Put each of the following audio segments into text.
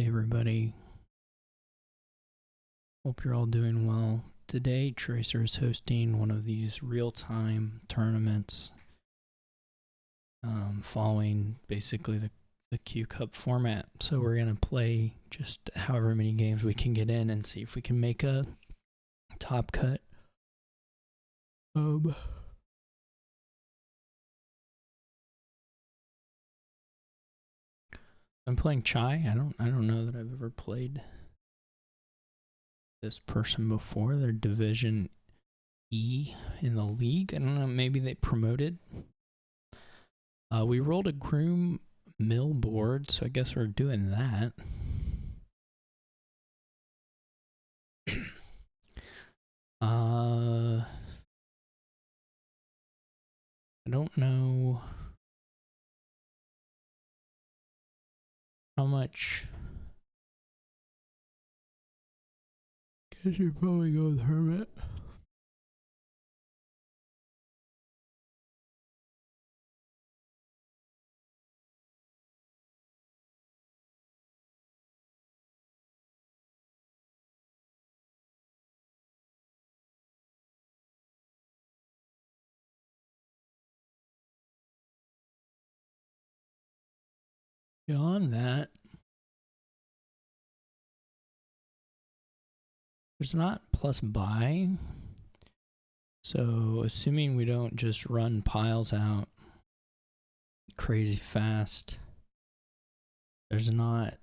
Hey everybody, hope you're all doing well. Today Tracer is hosting one of these real-time tournaments following basically the Q Cup format. So we're going to play just however many games we can get in and see if we can make a top cut. I'm playing Chai. I don't know that I've ever played this person before. They're Division E in the league. I don't know, maybe they promoted. We rolled a Groom Mill board, so I guess we're doing that. I don't know how much. I should probably go with Hermit. Beyond that, there's not plus buy. So assuming we don't just run piles out crazy fast, there's not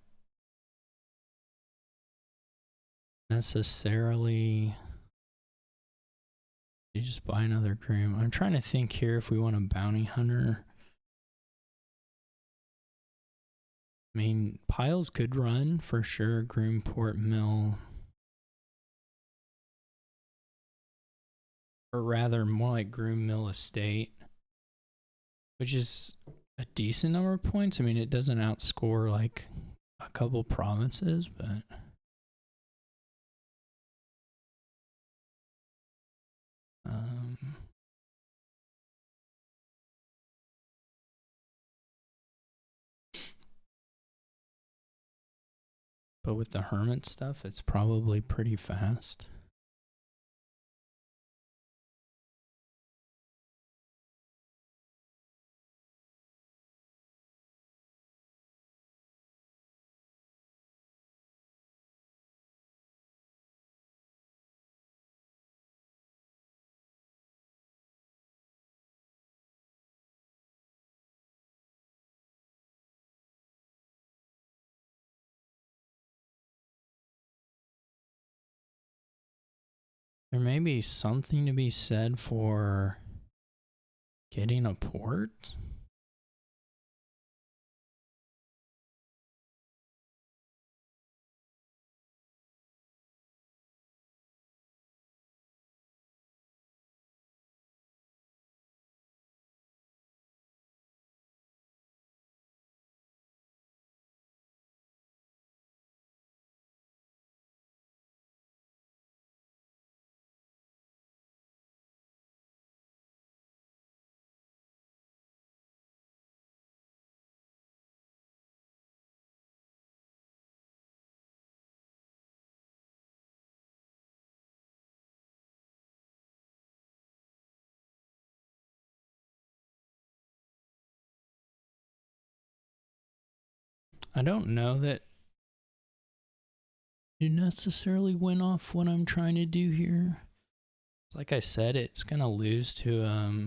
necessarily. You just buy another Groom. I'm trying to think here if we want a bounty hunter. I mean, piles could run for sure. Groom Port Mill. Or rather, more like Groom Mill Estate, which is a decent number of points. I mean, it doesn't outscore like a couple provinces, but with the Hermit stuff, it's probably pretty fast. There may be something to be said for getting a port. I don't know that you necessarily went off what I'm trying to do here. Like I said, it's gonna lose to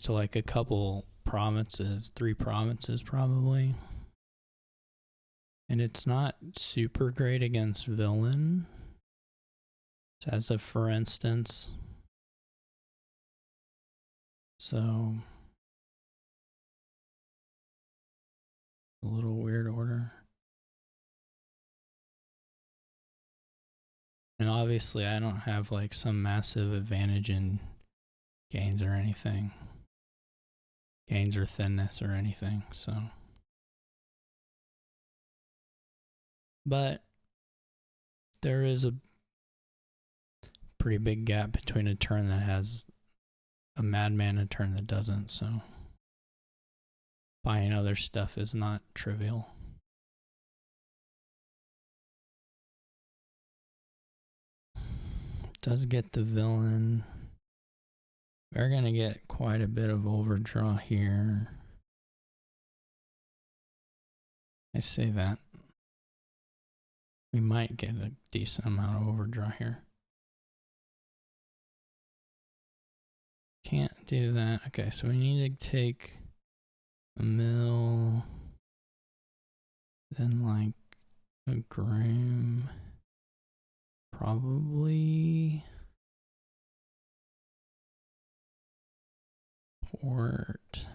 like a couple provinces, 3 provinces probably. And it's not super great against villain. As a for instance. So a little weird order. And obviously I don't have like some massive advantage in gains or anything. Gains or thinness or anything, so. But there is a pretty big gap between a turn that has a madman and a turn that doesn't, so buying other stuff is not trivial. does get the villain. We're going to get quite a bit of overdraw here. I say that. We might get a decent amount of overdraw here. Can't do that. Okay, so we need to take a mill, then like a groom, probably port.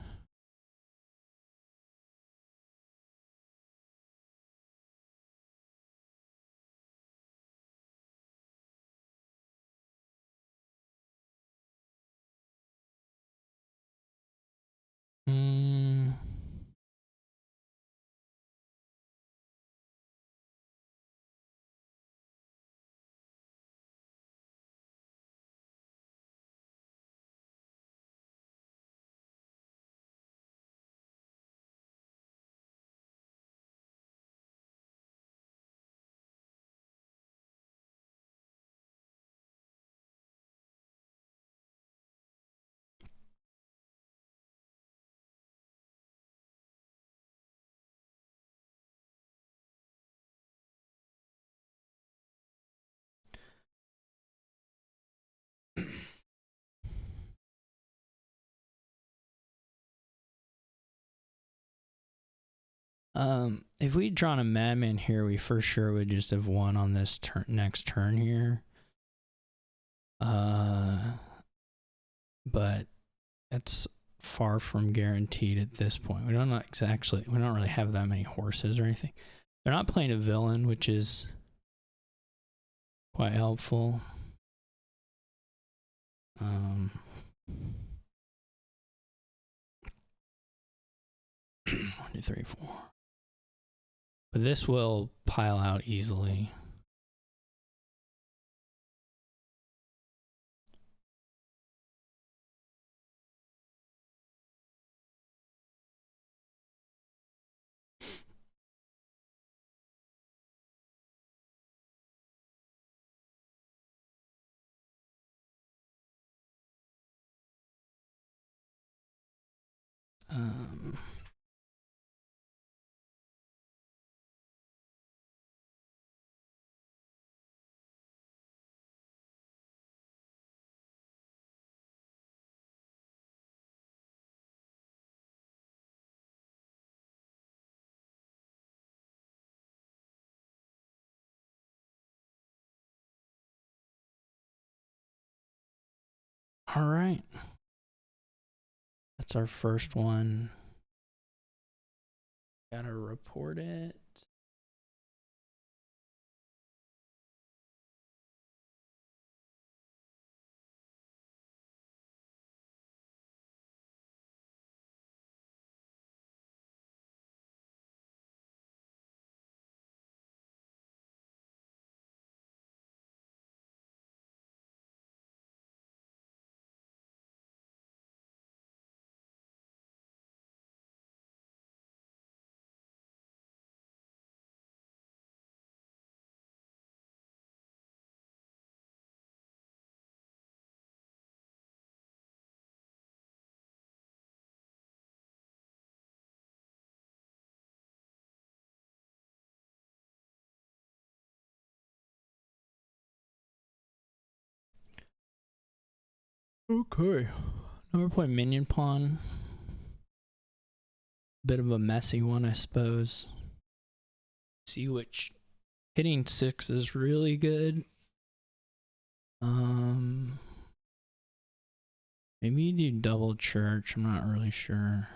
If we'd drawn a madman here, we for sure would just have won on this next turn here. But it's far from guaranteed at this point. We don't really have that many horses or anything. They're not playing a villain, which is quite helpful. 1, 2, 3, 4. But this will pile out easily. All right. That's our first one. Gotta report it. Okay. Now we're playing Minion Pawn. Bit of a messy one, I suppose. See which hitting 6 is really good. Maybe you do double church. I'm not really sure.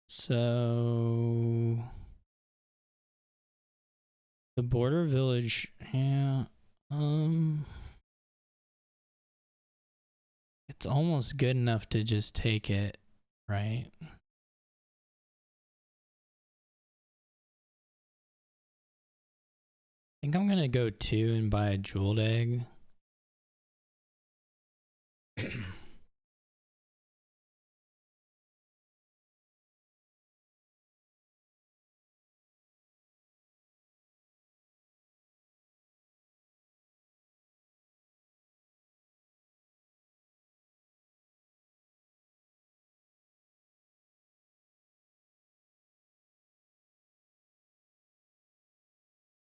So the border village, yeah. It's almost good enough to just take it, right? I think I'm gonna go 2 and buy a jeweled egg.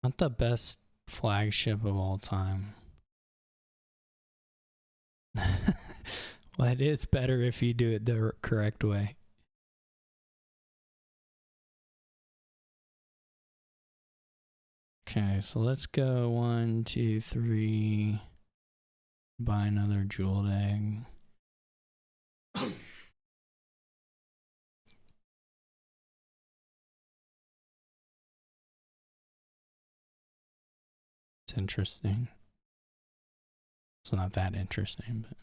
Not the best flagship of all time. Well, it is better if you do it the correct way. Okay, so let's go 1, 2, 3. Buy another jeweled egg. It's interesting. It's not that interesting, but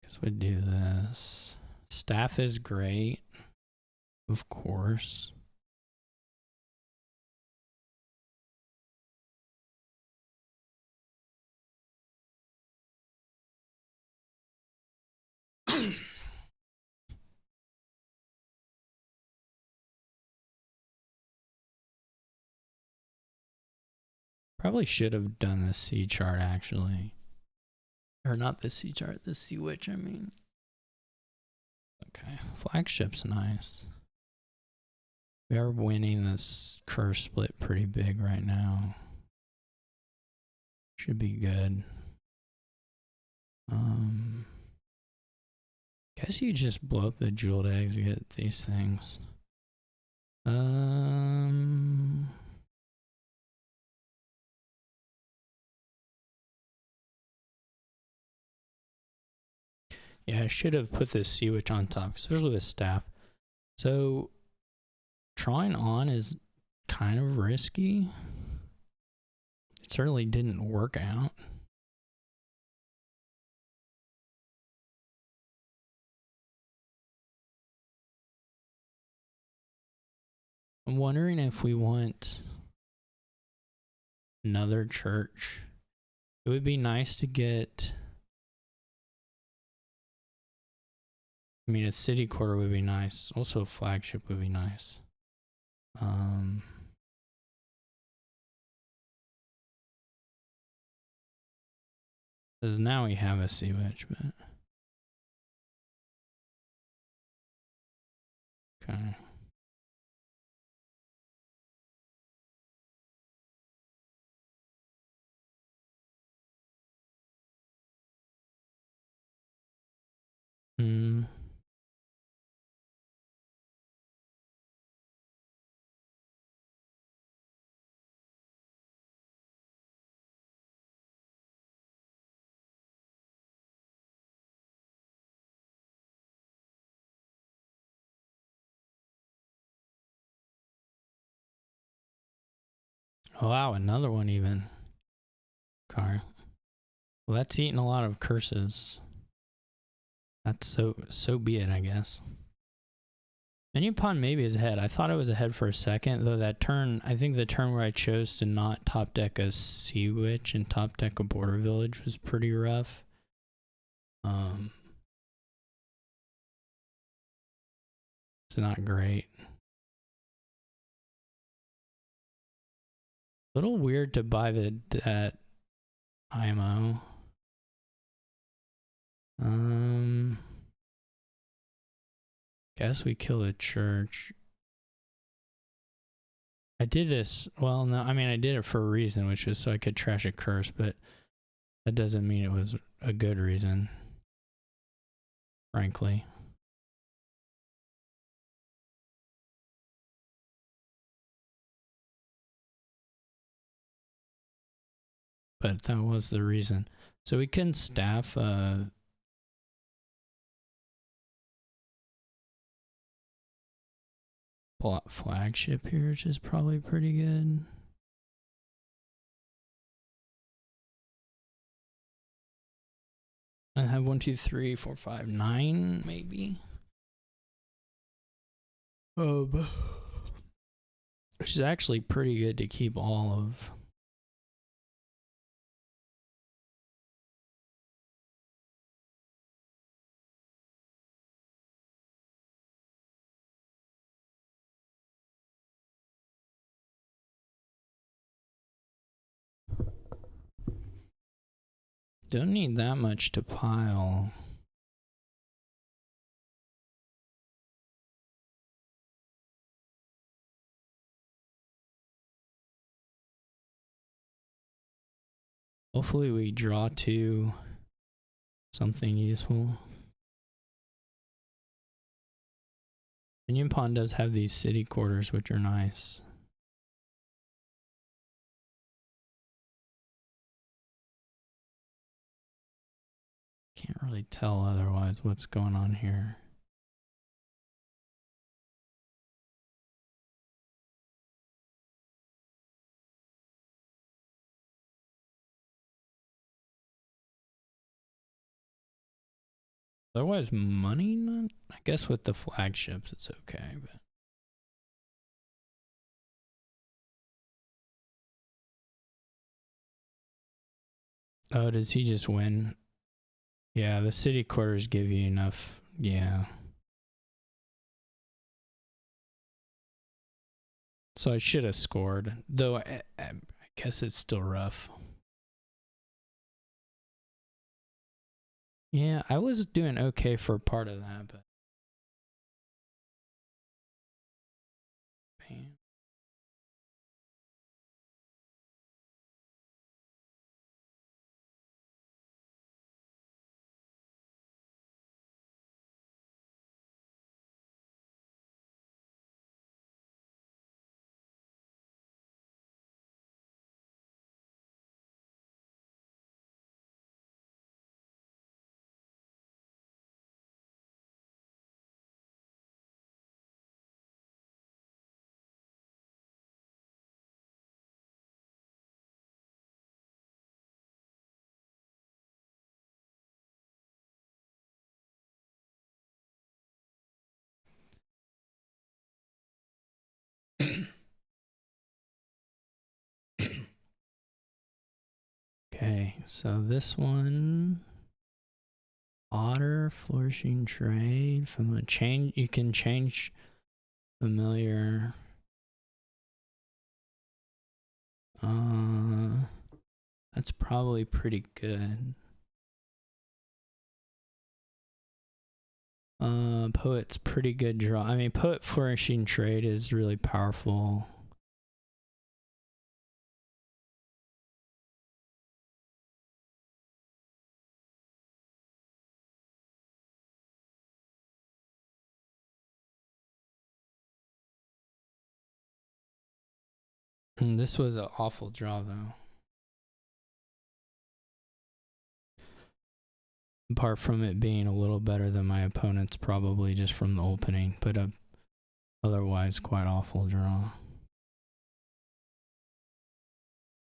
guess we do this. Staff is great, of course. Probably should have done the C chart actually. Or not the C chart, the C witch, I mean. Okay, flagship's nice. We are winning this curse split pretty big right now. Should be good. Guess you just blow up the jeweled eggs to get these things. Yeah, I should have put this sea witch on top, especially with staff. So trying on is kind of risky. It certainly didn't work out. I'm wondering if we want another church. It would be nice to get, I mean, a city quarter would be nice. Also a flagship would be nice. Because now we have a sea witch, but okay. Oh, wow, another one even. Okay. Well, that's eating a lot of curses. That's so be it, I guess. Menu pawn maybe is ahead. I thought it was ahead for a second, though that turn, I think the turn where I chose to not top deck a Sea Witch and top deck a Border Village was pretty rough. It's not great. A little weird to buy that IMO. Guess we kill a church. I did this, well, no, I mean, I did it for a reason, which was so I could trash a curse, but that doesn't mean it was a good reason, frankly. But that was the reason. So we can staff flagship here, which is probably pretty good. I have 1, 2, 3, 4, 5, 9, maybe. Which is actually pretty good to keep all of. don't need that much to pile. Hopefully we draw to something useful. Union Pond does have these city quarters, which are nice. Can't really tell otherwise what's going on here. Otherwise, money, not, I guess with the flagships, it's okay, but. Oh, does he just win? Yeah, the city quarters give you enough. Yeah. So I should have scored, though I guess it's still rough. Yeah, I was doing okay for part of that, but. Man. Okay, so this one, otter, flourishing trade, from a change, you can change familiar. That's probably pretty good. Poet's pretty good draw. I mean, poet flourishing trade is really powerful. This was an awful draw, though. Apart from it being a little better than my opponent's, probably just from the opening, but a otherwise quite awful draw.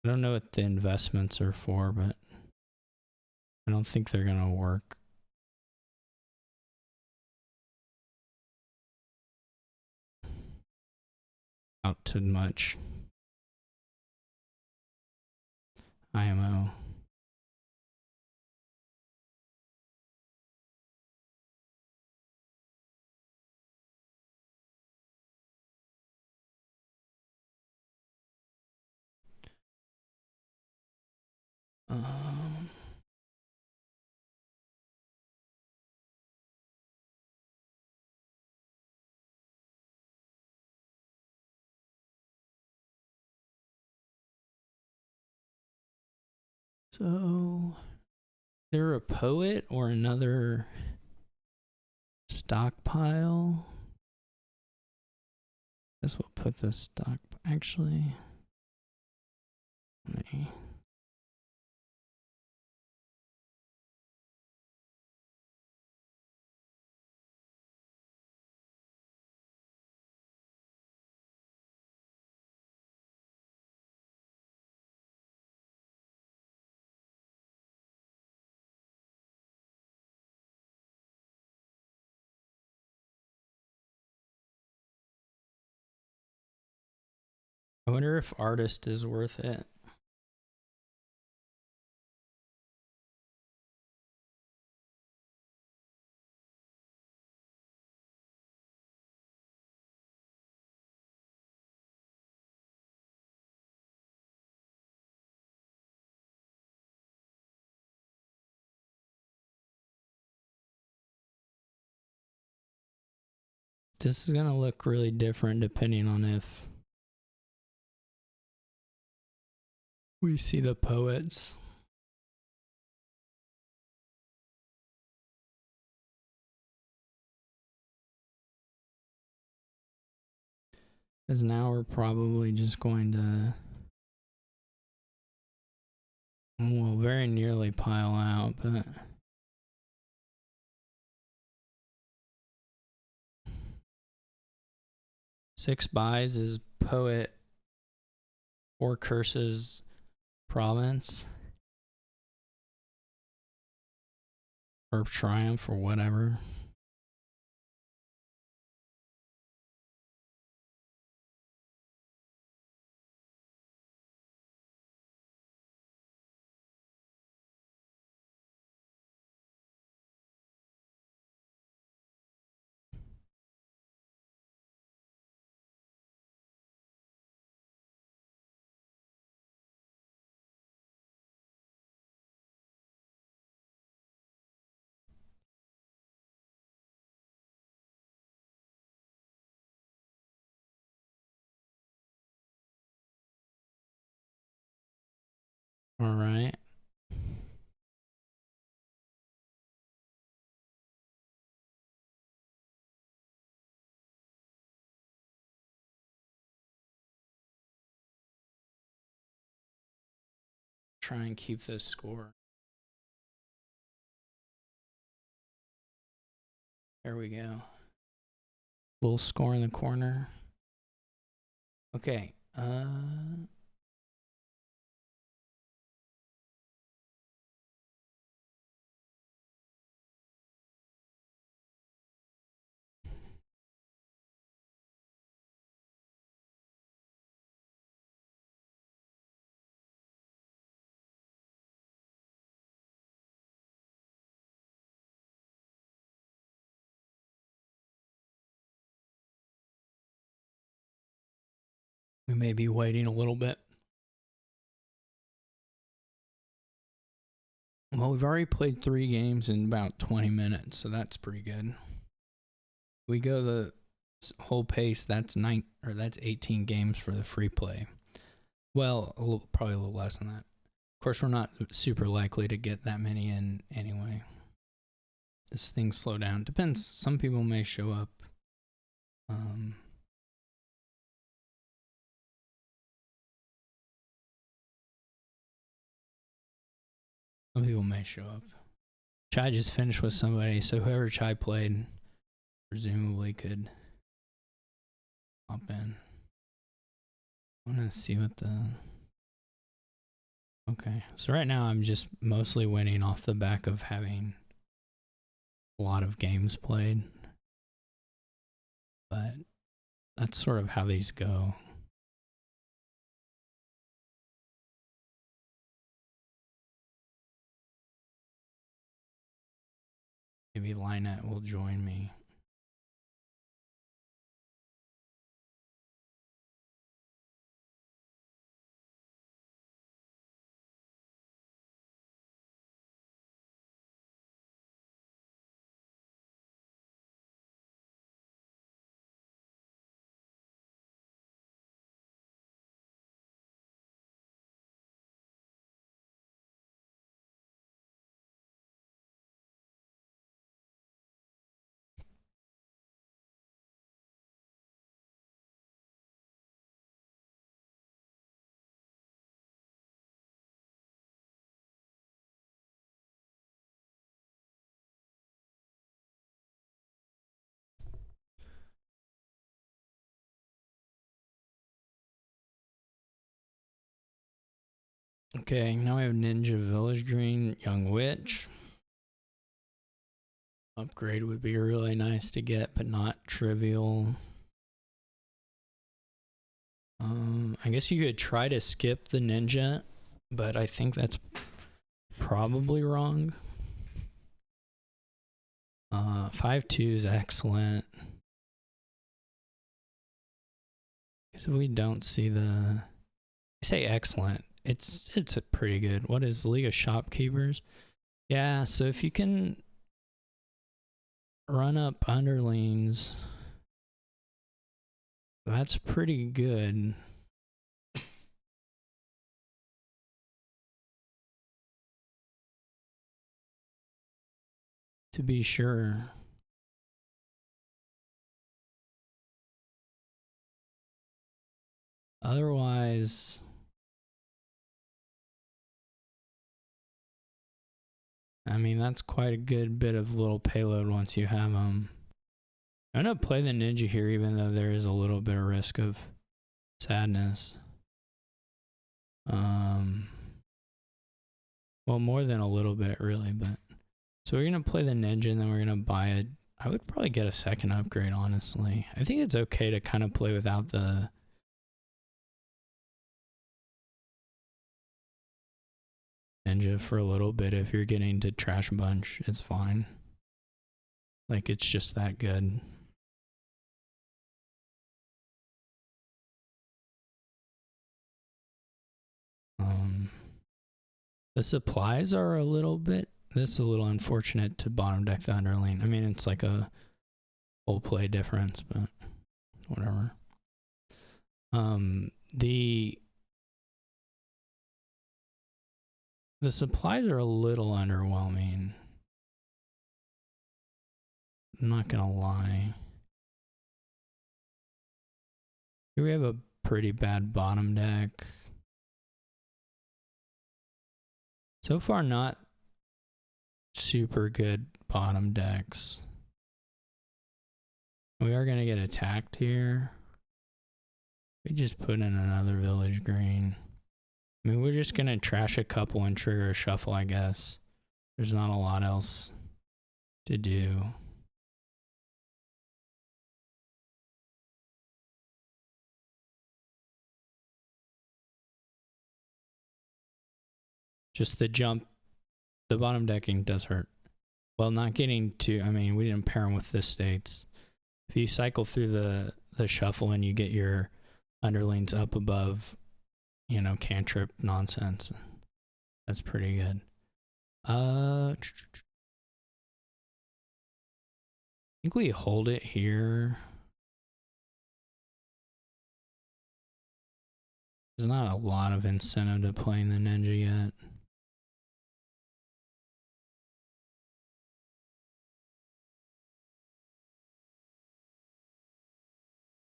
I don't know what the investments are for, but I don't think they're gonna work. Out to much. IMO. So, they're a poet or another stockpile. I guess we'll put the stock. Actually, I wonder if artist is worth it. This is gonna look really different depending on if we see the poets. Because now we're probably just going to, well, very nearly pile out, but six buys is poet or curses province or triumph or whatever. All right. Try and keep this score. There we go. Little score in the corner. Okay. We may be waiting a little bit. Well, we've already played 3 games in about 20 minutes, so that's pretty good. We go the whole pace, that's 18 games for the free play. Well, probably a little less than that. Of course, we're not super likely to get that many in anyway. As things slow down. Depends. Some people may show up. Some people may show up. Chai just finished with somebody, so whoever Chai played presumably could hop in. I want to see what the... Okay, so right now I'm just mostly winning off the back of having a lot of games played. But that's sort of how these go. Maybe Lynette will join me. Okay, now we have Ninja Village Green, Young Witch. Upgrade would be really nice to get, but not trivial. I guess you could try to skip the ninja, but I think that's probably wrong. 5-2 is excellent. Because if we don't see the... I say excellent. It's a pretty good. What is League of Shopkeepers? Yeah, so if you can run up underlings... That's pretty good. To be sure. Otherwise, I mean, that's quite a good bit of little payload once you have them. I'm going to play the ninja here, even though there is a little bit of risk of sadness. Well, more than a little bit, really, but... So we're going to play the ninja, and then we're going to buy it. I would probably get a second upgrade, honestly. I think it's okay to kind of play without the... ninja for a little bit. If you're getting to Trash Bunch, it's fine. Like, it's just that good. The supplies are a little bit... This is a little unfortunate to bottom deck the underlane. I mean, it's like a whole play difference, but whatever. The supplies are a little underwhelming. I'm not gonna lie. Here we have a pretty bad bottom deck. So far, not super good bottom decks. We are gonna get attacked here. We just put in another village green. I mean, we're just gonna trash a couple and trigger a shuffle, I guess. There's not a lot else to do. Just the jump, the bottom decking does hurt. Well, not getting to, I mean, we didn't pair them with the states. If you cycle through the shuffle and you get your underlings up above, you know, cantrip nonsense, that's pretty good. I think we hold it here. There's not a lot of incentive to playing the ninja yet.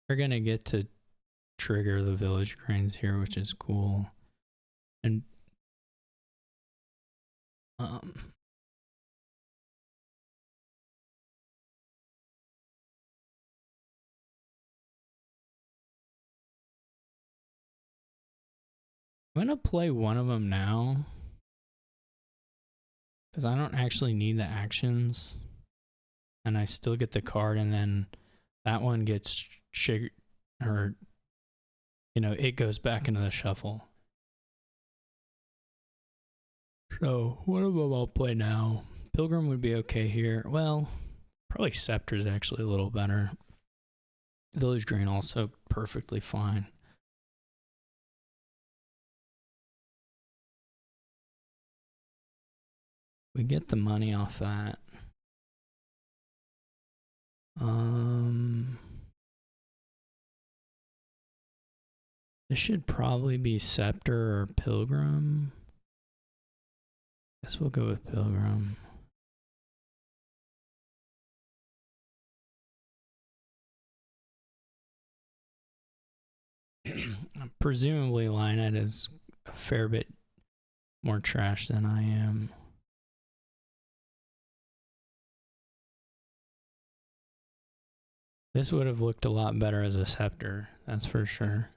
We're gonna get to trigger the village greens here, which is cool. And I'm gonna play one of them now because I don't actually need the actions, and I still get the card, and then that one gets triggered, or you know, it goes back into the shuffle. So one of them I'll play now. Pilgrim would be okay here. Well, probably Scepter is actually a little better. Village Green also perfectly fine. We get the money off that. This should probably be Scepter or Pilgrim. Guess we'll go with Pilgrim. Presumably Lionette is a fair bit more trash than I am. This would have looked a lot better as a Scepter, that's for sure.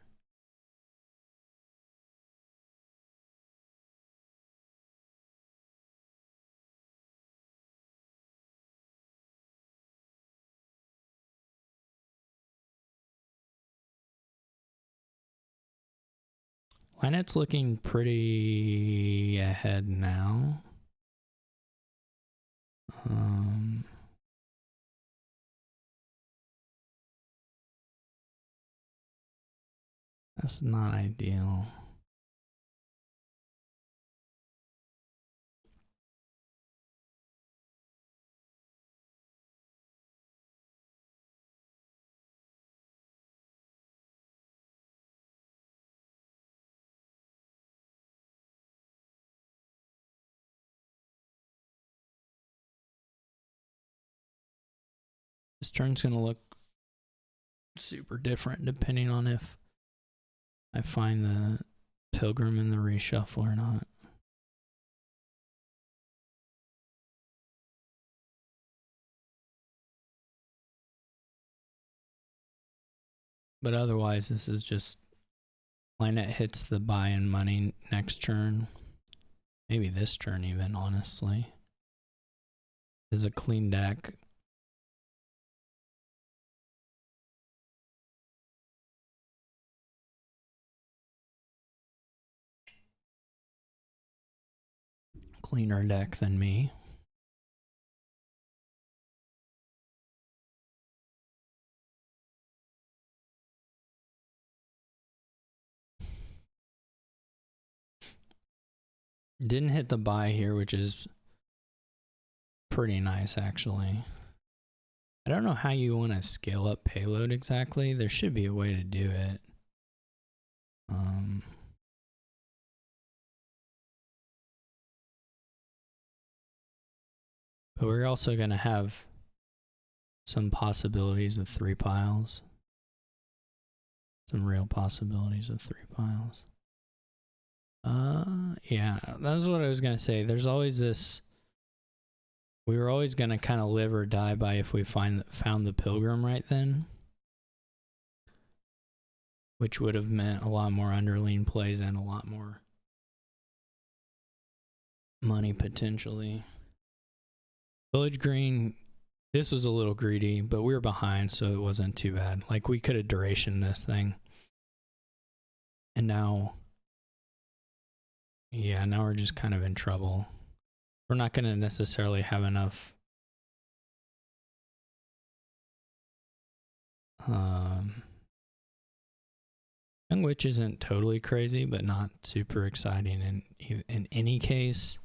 Lionette's looking pretty ahead now. That's not ideal. This turn's gonna look super different depending on if I find the pilgrim in the reshuffle or not. But otherwise, this is just Linet hits the buy-in money next turn. Maybe this turn even, honestly. Is a clean deck. Cleaner deck than me. Didn't hit the buy here, which is pretty nice, actually. I don't know how you want to scale up payload exactly. There should be a way to do it. But we're also going to have some possibilities of 3 piles. Some real possibilities of 3 piles. Yeah, that's what I was going to say. There's always this... We were always going to kind of live or die by if we found the pilgrim right then. Which would have meant a lot more underlean plays and a lot more money potentially. Village Green, this was a little greedy, but we were behind, so it wasn't too bad. Like, we could have duration this thing. And now, yeah, now we're just kind of in trouble. We're not going to necessarily have enough Young Witch isn't totally crazy, but not super exciting in any case.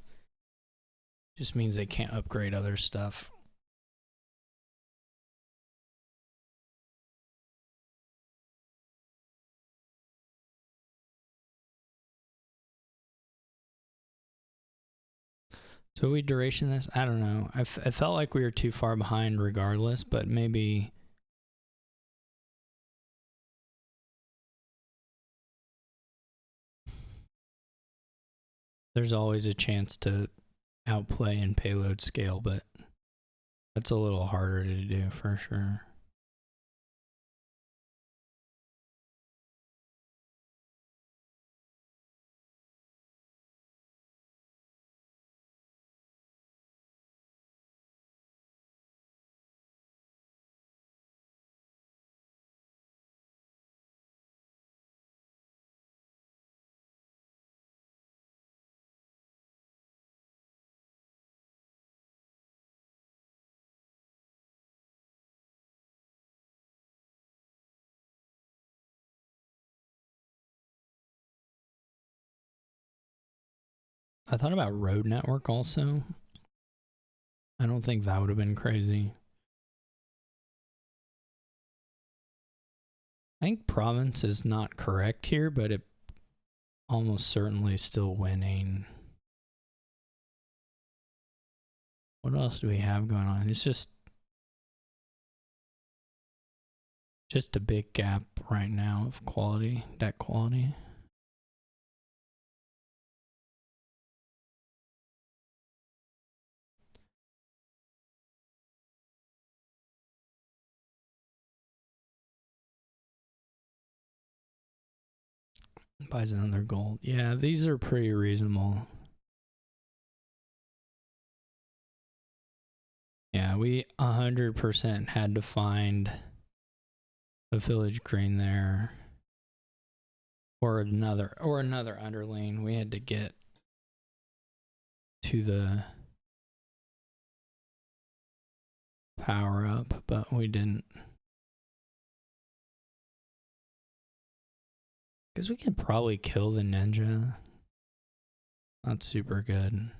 Just means they can't upgrade other stuff. So we duration this? I don't know. I felt like we were too far behind regardless, but maybe... There's always a chance to outplay in payload scale, but that's a little harder to do for sure. I thought about Road Network also. I don't think that would have been crazy. I think Province is not correct here, but it almost certainly still winning. What else do we have going on? It's just a big gap right now of quality, deck quality. Buys another gold. Yeah, these are pretty reasonable. Yeah, we 100% had to find a Village Green there. Or another underlane. We had to get to the power up, but we didn't. Because we could probably kill the ninja. Not super good.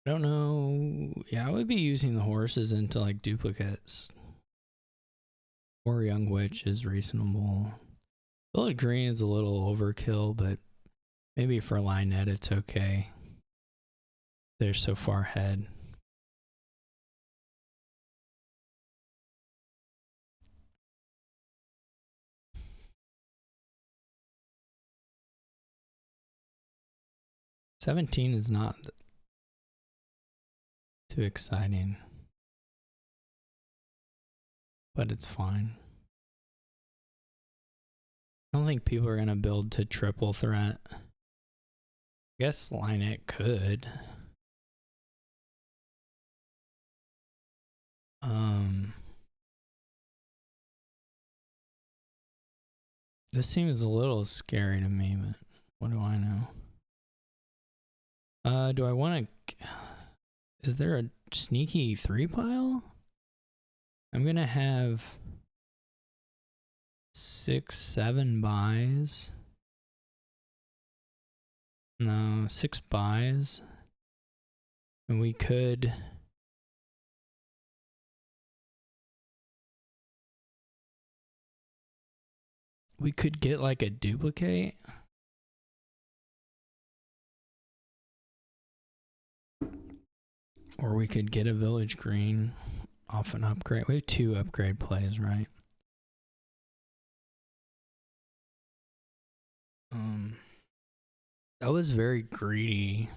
I don't know. Yeah, I would be using the horses into like duplicates. Or Young Witch is reasonable. Village Green is a little overkill, but maybe for Lionette it's okay. They're so far ahead. $17 is not too exciting, but it's fine. I don't think people are gonna build to triple threat. I guess Lionette could. This seems a little scary to me, but what do I know? Do I want to? Is there a sneaky 3 pile? I'm gonna have 6, 7 buys. No, 6 buys. And we could get like a duplicate. Or we could get a Village Green off an upgrade. We have 2 upgrade plays, right? That was very greedy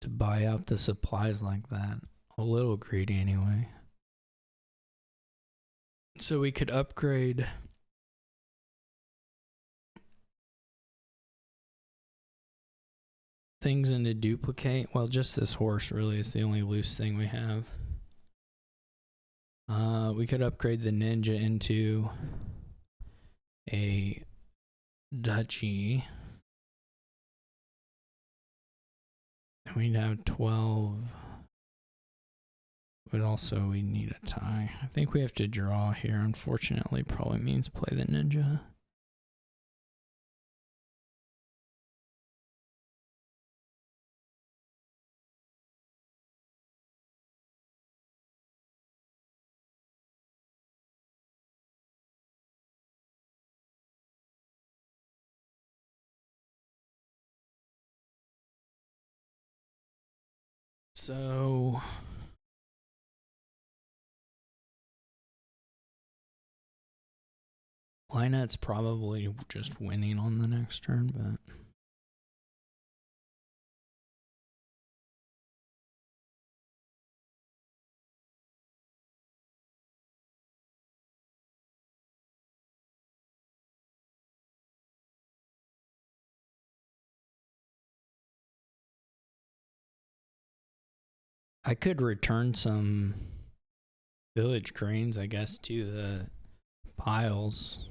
to buy out the supplies like that. A little greedy anyway. So we could upgrade things into duplicate. Well, just this horse really is the only loose thing we have. We could upgrade the ninja into a duchy. And we'd have 12. But also we need a tie. I think we have to draw here. Unfortunately, probably means play the ninja. So Lionette's probably just winning on the next turn, but I could return some village grains, I guess, to the piles.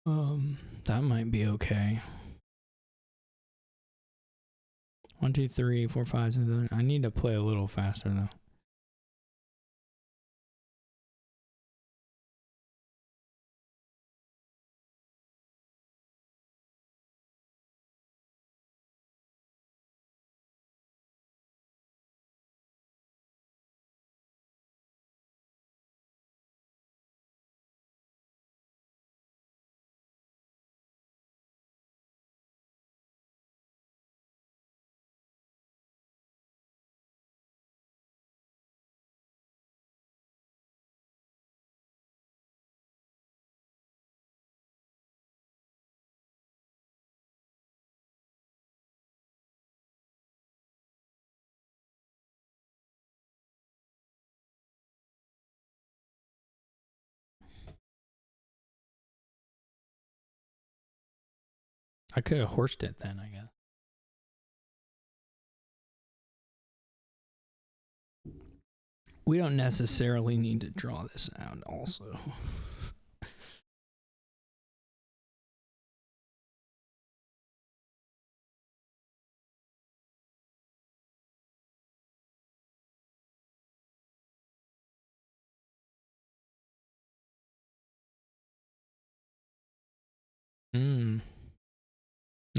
That might be okay. 1, 2, 3, 4, 5, 6, 7. I need to play a little faster though. I could have horsed it then, I guess. We don't necessarily need to draw this out also.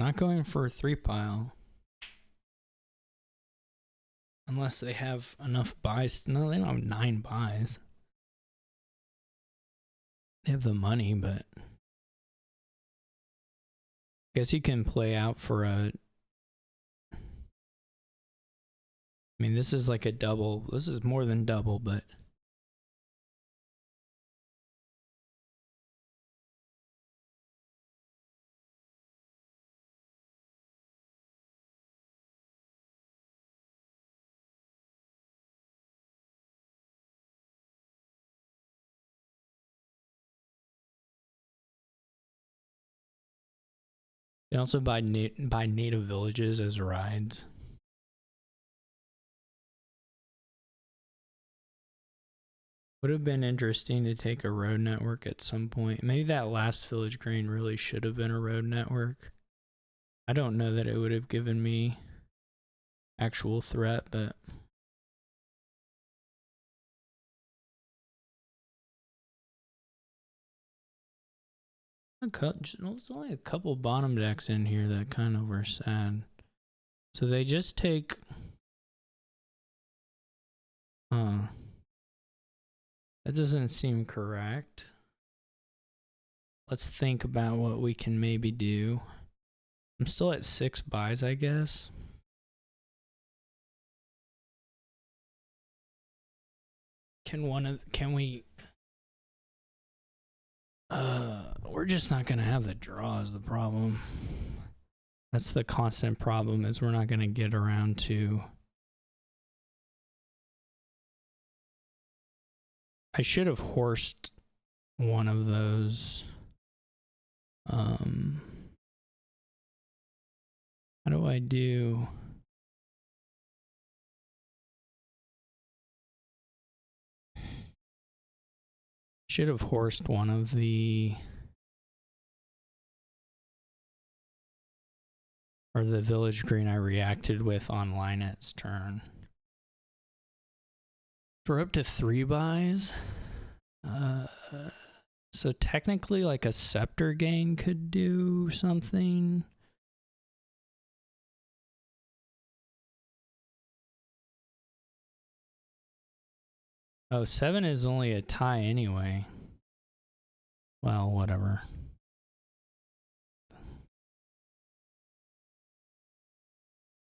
Not going for a 3-pile. Unless they have enough buys. No, they don't have 9 buys. They have the money, but I guess you can play out for a... I mean, this is like a double. This is more than double, but... They also buy native villages as rides. Would have been interesting to take a road network at some point. Maybe that last village green really should have been a road network. I don't know that it would have given me actual threat, but... There's only a couple bottom decks in here that kind of were sad. So they just take... That doesn't seem correct. Let's think about what we can maybe do. I'm still at 6 buys, I guess. Can we... we're just not gonna have the draw is the problem. That's the constant problem, is we're not gonna get around to... I should have horsed one of those. How do I do... Should have horsed one of the... Or the village green I reacted with on Lynette's turn. We're up to 3 buys. So technically, like a scepter gain could do something. Oh, 7 is only a tie anyway. Well, whatever.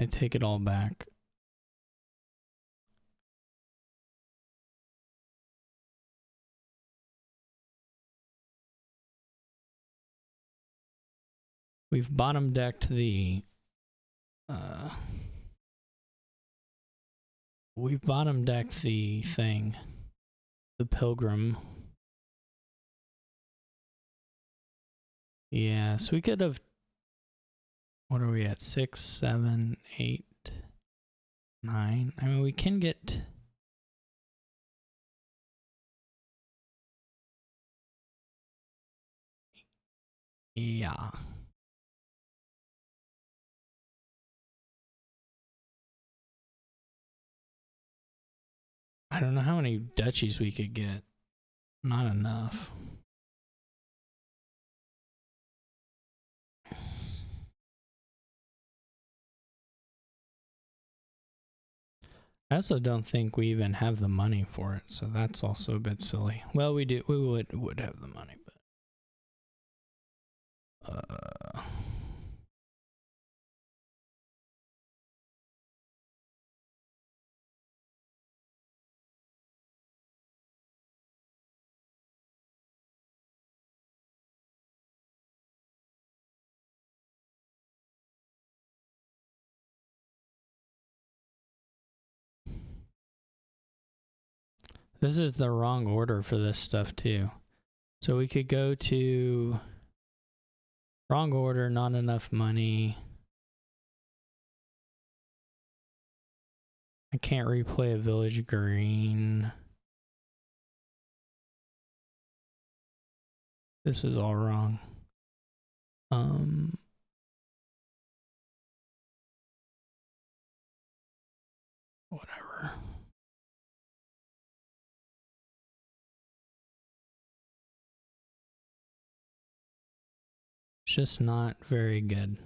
I take it all back. We've bottom decked the... we've bottom decked the thing. The pilgrim. Yeah, so we could have... What are we at? 6, 7, 8, 9. I mean, we can get... Yeah. I don't know how many duchies we could get. Not enough. I also don't think we even have the money for it, so that's also a bit silly. Well, we do. We would have the money, but this is the wrong order for this stuff too. So we could go to wrong order, not enough money. I can't replay a village green. This is all wrong. Whatever. It's just not very good.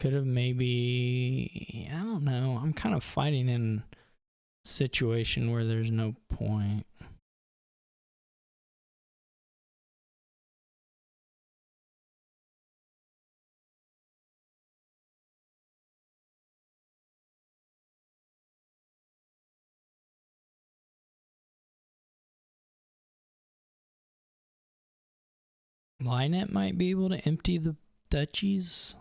Could have maybe, I don't know. I'm kind of fighting in a situation where there's no point. Linet might be able to empty the duchies.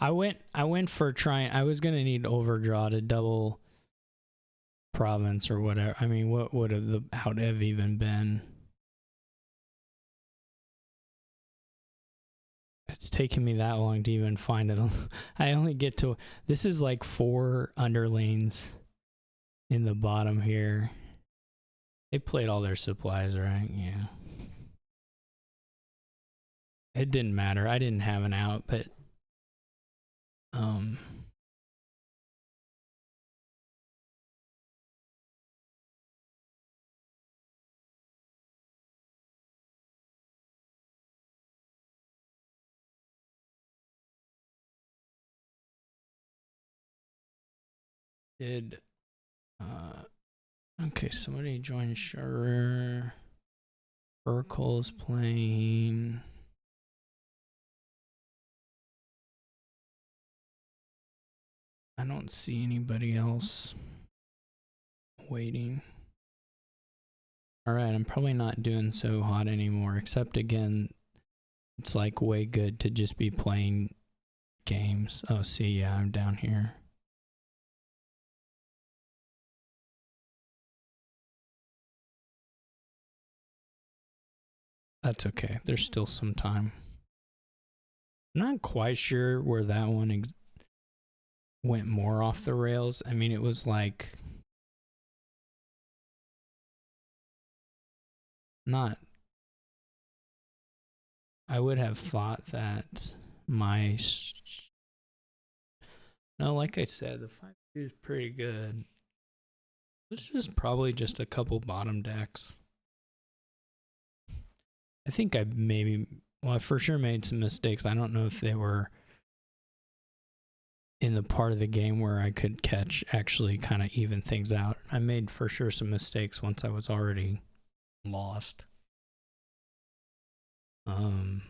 I went for trying. I was gonna need overdraw to double province or whatever. I mean, what would have the how would have even been? It's taken me that long to even find it. I only get to this is like 4 underlanes in the bottom here. They played all their supplies, right? Yeah. It didn't matter. I didn't have an out, but did okay, somebody joined Scherer. Urkel's playing. I don't see anybody else waiting. Alright, I'm probably not doing so hot anymore, except again, it's like way good to just be playing games. Oh, see, yeah, I'm down here. That's okay. There's still some time. I'm not quite sure where that one went more off the rails. I mean, it was like not. I would have thought that my. No, like I said, the 5 is pretty good. This is probably just a couple bottom decks. I think I maybe, well, I for sure made some mistakes. I don't know if they were in the part of the game where I could catch, actually kind of even things out. I made for sure some mistakes once I was already lost. I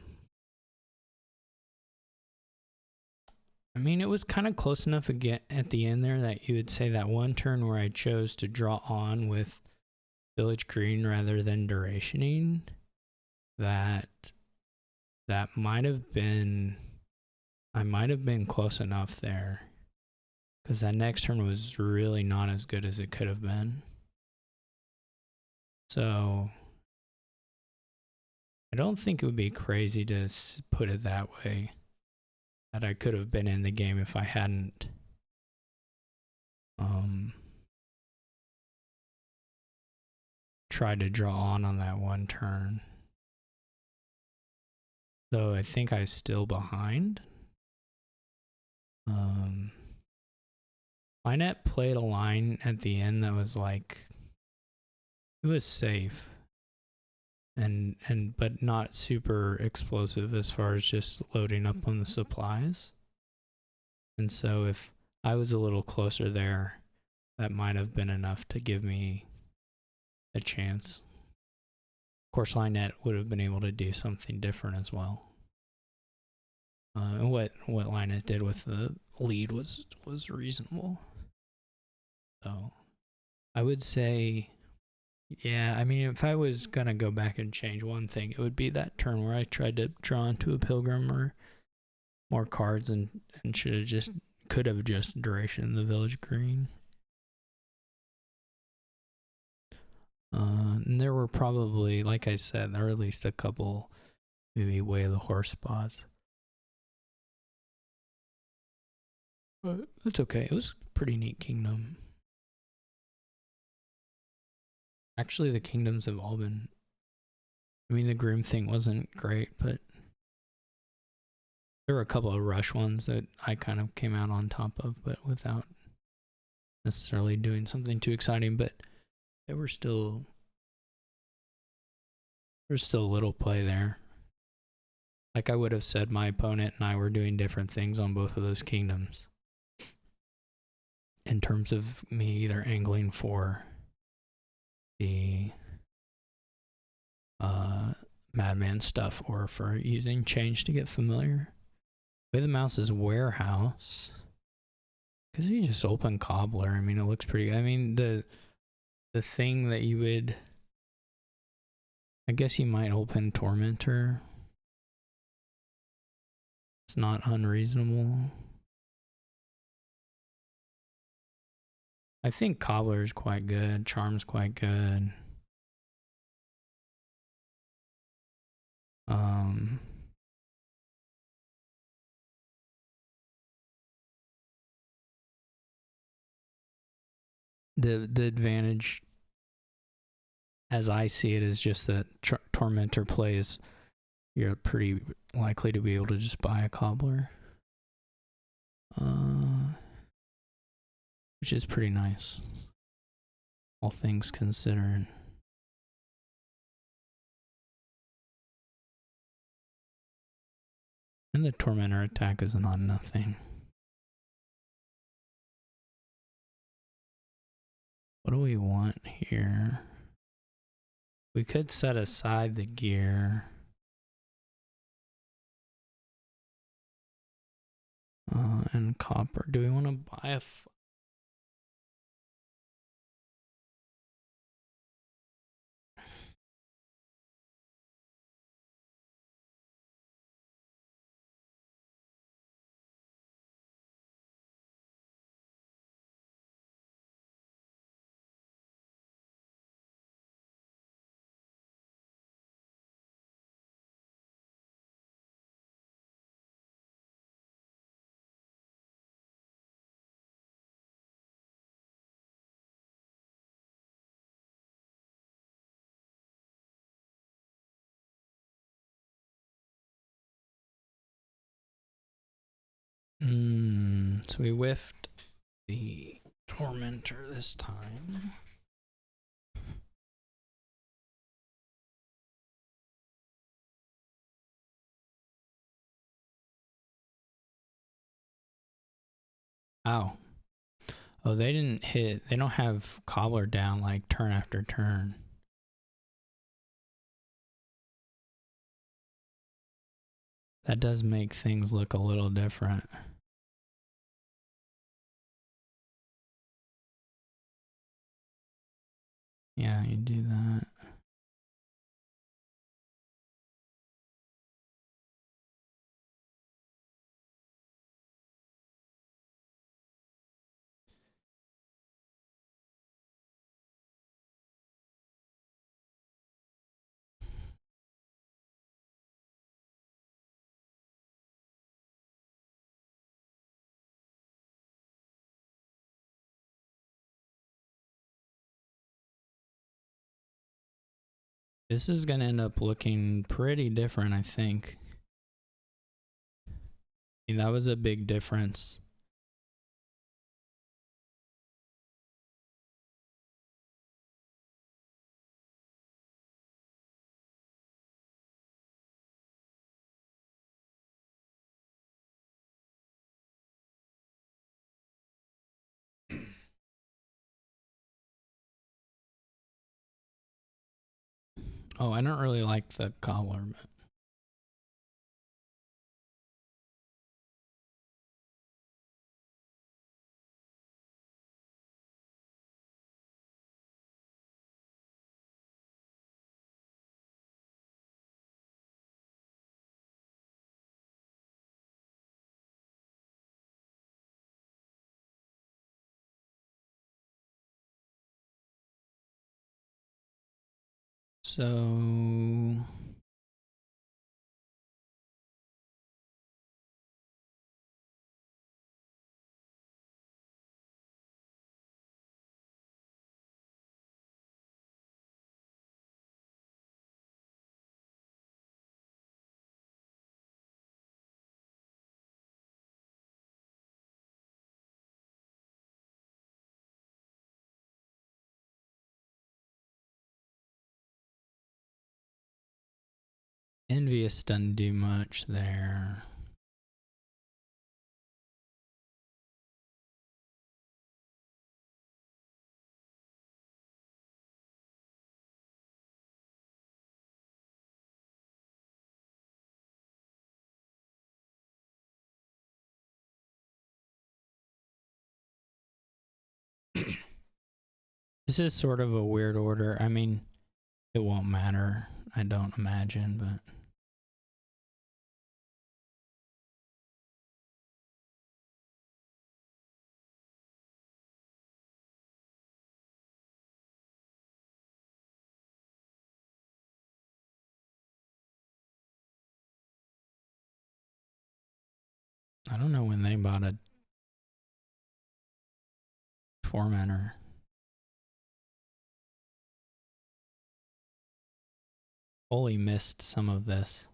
mean, it was kind of close enough again at the end there that you would say that one turn where I chose to draw on with Village Green rather than durationing, that might have been, I might have been close enough there, because that next turn was really not as good as it could have been. So I don't think it would be crazy to put it that way, that I could have been in the game if I hadn't tried to draw on that one turn. Though I think I was still behind. Linet played a line at the end that was like, it was safe. and but not super explosive as far as just loading up on the supplies. And so if I was a little closer there, that might have been enough to give me a chance. Of course, Lynette would have been able to do something different as well. And what Lynette did with the lead was reasonable. So I would say, yeah, I mean, if I was going to go back and change one thing, it would be that turn where I tried to draw into a pilgrim or more cards and could have just duration the village green. And there were probably, like I said, there were at least a couple maybe way of the horse spots. But that's okay. It was a pretty neat kingdom. Actually, the kingdoms have all been. I mean, the groom thing wasn't great, but there were a couple of rush ones that I kind of came out on top of, but without necessarily doing something too exciting. But there was still a little play there. Like I would have said, my opponent and I were doing different things on both of those kingdoms. In terms of me either angling for the Madman stuff or for using change to get familiar. Way the mouse is warehouse. Because you just open cobbler. I mean, it looks pretty. I mean, the thing that you would. I guess you might open tormentor. It's not unreasonable. I think cobbler is quite good. Charm's quite good. The advantage, as I see it, is just that tormentor plays. You're pretty likely to be able to just buy a cobbler, which is pretty nice, all things considered. And the tormentor attack is not nothing. What do we want here? We could set aside the gear. And copper. Do we want to buy a... So we whiffed the tormentor this time. Ow. Oh, they didn't hit. They don't have cobbler down like turn after turn. That does make things look a little different. Yeah, you do that. This is going to end up looking pretty different, I think. I mean, that was a big difference. Oh, I don't really like the cobbler, but so envious doesn't do much there. This is sort of a weird order. I mean, it won't matter, I don't imagine, but I don't know when they bought a tormentor. Fully missed some of this.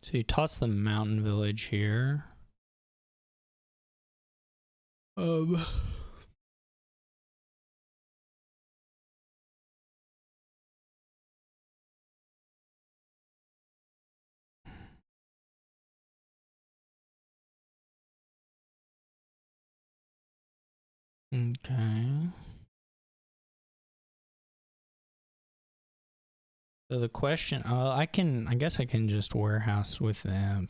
So you toss the mountain village here. Okay. So the question, I guess I can just warehouse with them.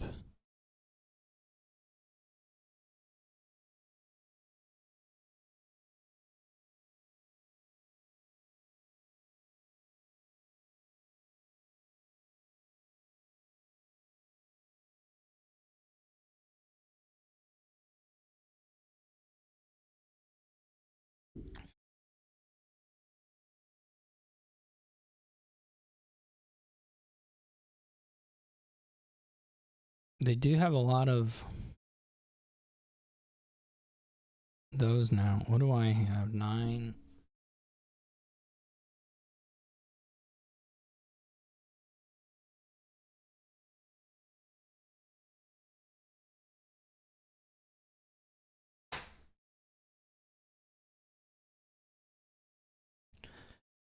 They do have a lot of those now. What do I have? 9.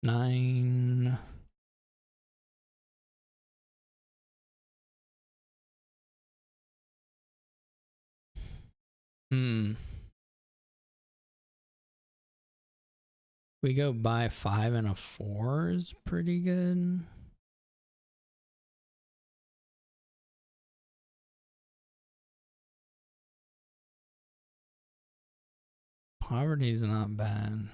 Nine. We go buy 5 and a 4 is pretty good. Poverty's not bad.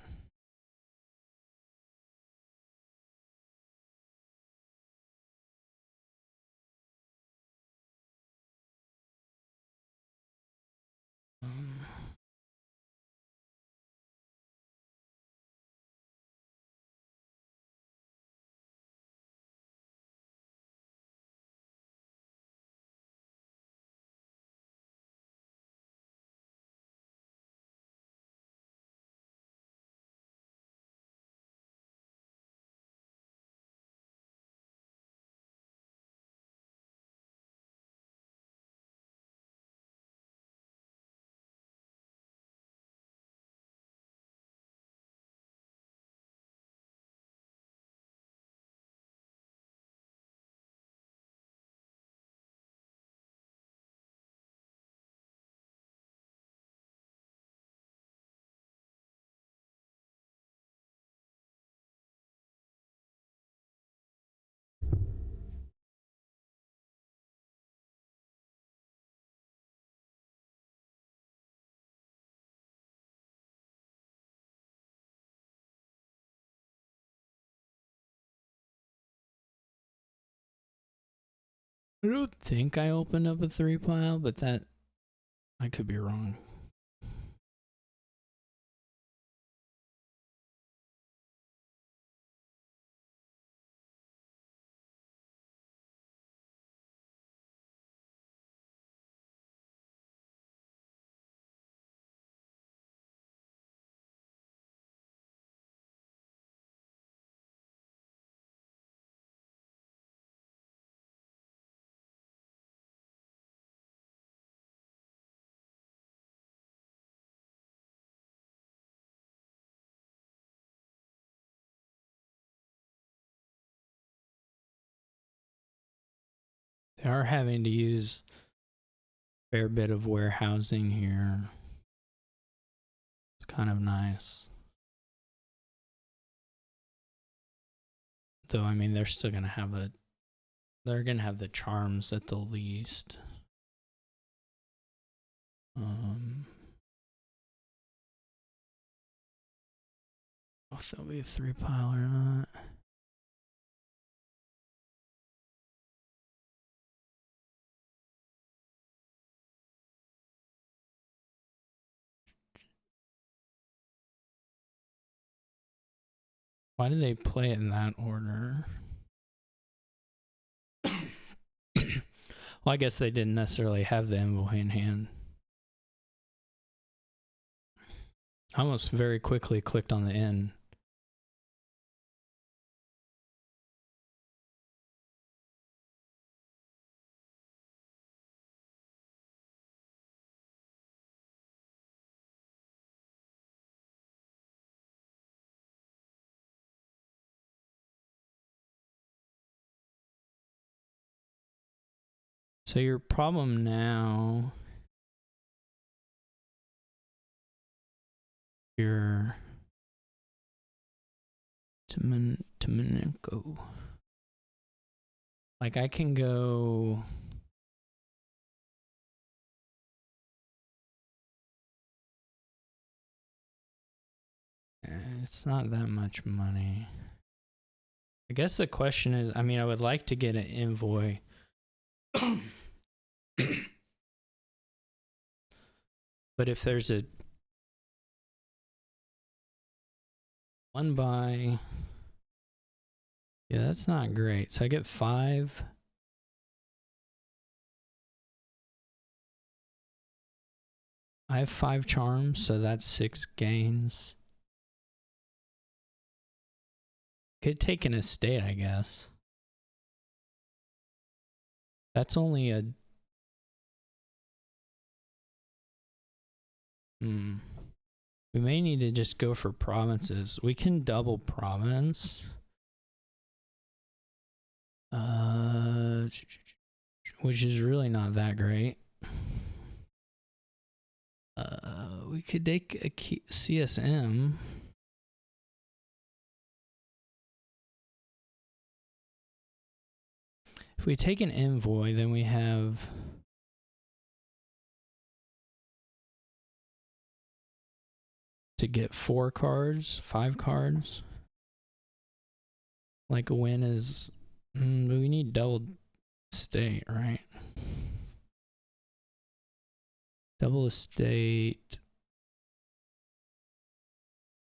I don't think I opened up a 3 pile, but that I could be wrong. They are having to use a fair bit of warehousing here. It's kind of nice. Though, I mean, they're still going to have they're going to have the charms at the least. If there'll be a 3 pile or not. Why do they play it in that order? Well, I guess they didn't necessarily have the envoy in hand. I almost very quickly clicked on the N. So your problem now, you're Domenico. Like I can go. It's not that much money. I guess the question is, I mean, I would like to get an envoy. But if there's a 1 by, yeah, that's not great. So I get 5. I have 5 charms, so that's 6 gains. Could take an estate, I guess. That's only a... We may need to just go for provinces. We can double province. Which is really not that great. We could take a CSM. If we take an envoy, then we have... to get 4 cards, 5 cards. Like a win is... we need double estate, right? Double estate...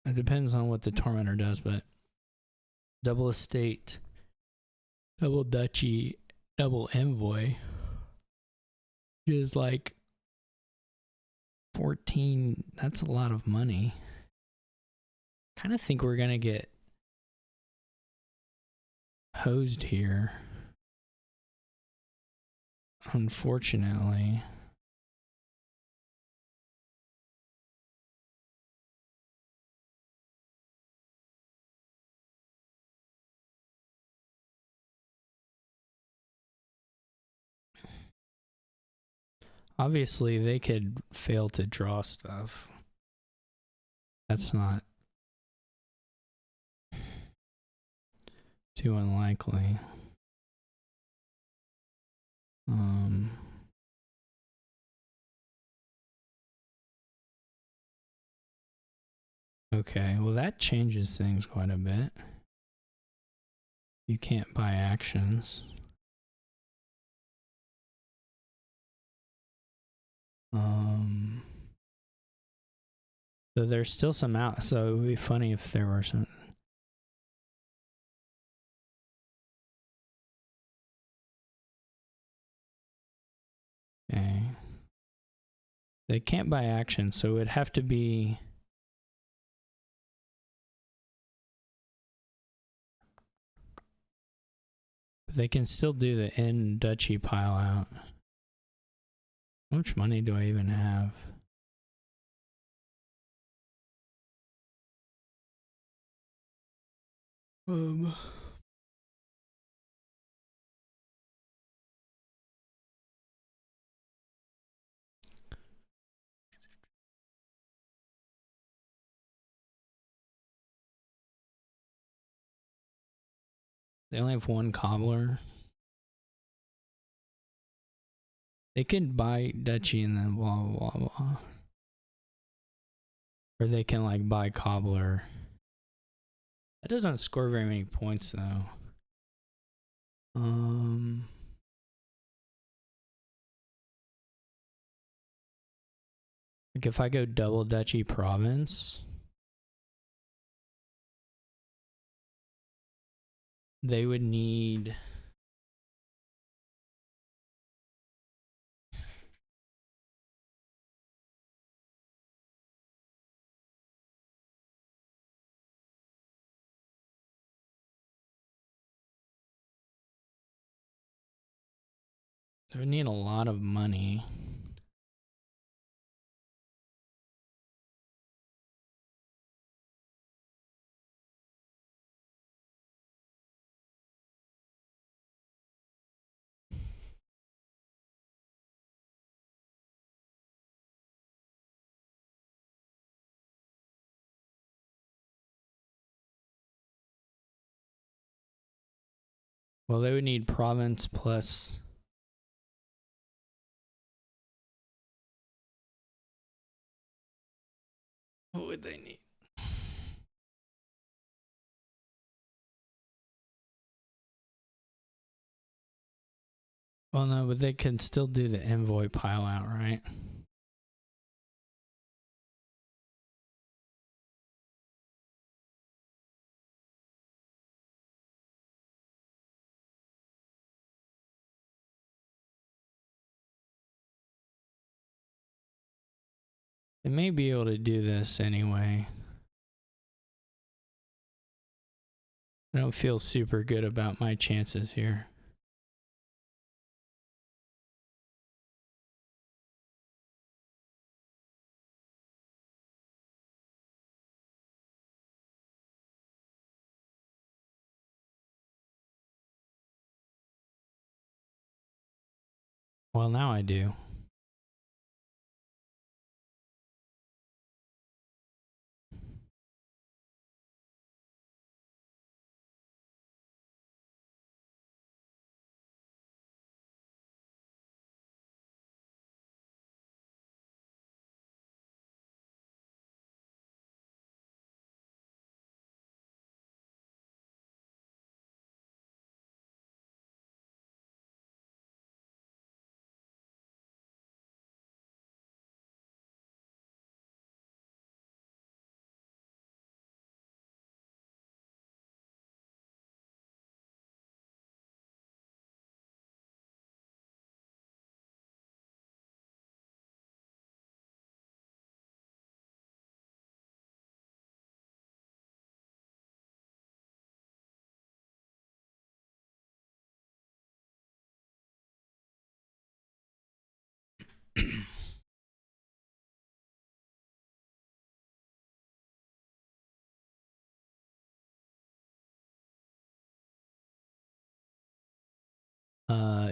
It depends on what the Tormentor does, but... double estate, double duchy, double envoy is like 14. That's a lot of money. Kind of think we're gonna get hosed here, unfortunately. Obviously, they could fail to draw stuff. That's not too unlikely. Okay, well that changes things quite a bit. You can't buy actions. So there's still some out. So it would be funny if there were some. Okay. They can't buy action, so it would have to be. But they can still do the in duchy pile out. How much money do I even have? They only have one cobbler. They could buy duchy and then blah blah blah. Or they can like buy cobbler. That doesn't score very many points though. Like if I go double duchy province, they would need. They would need a lot of money. Well, they would need province plus. What would they need? Well, no, but they can still do the envoy pile out, right? They may be able to do this anyway. I don't feel super good about my chances here. Well, now I do.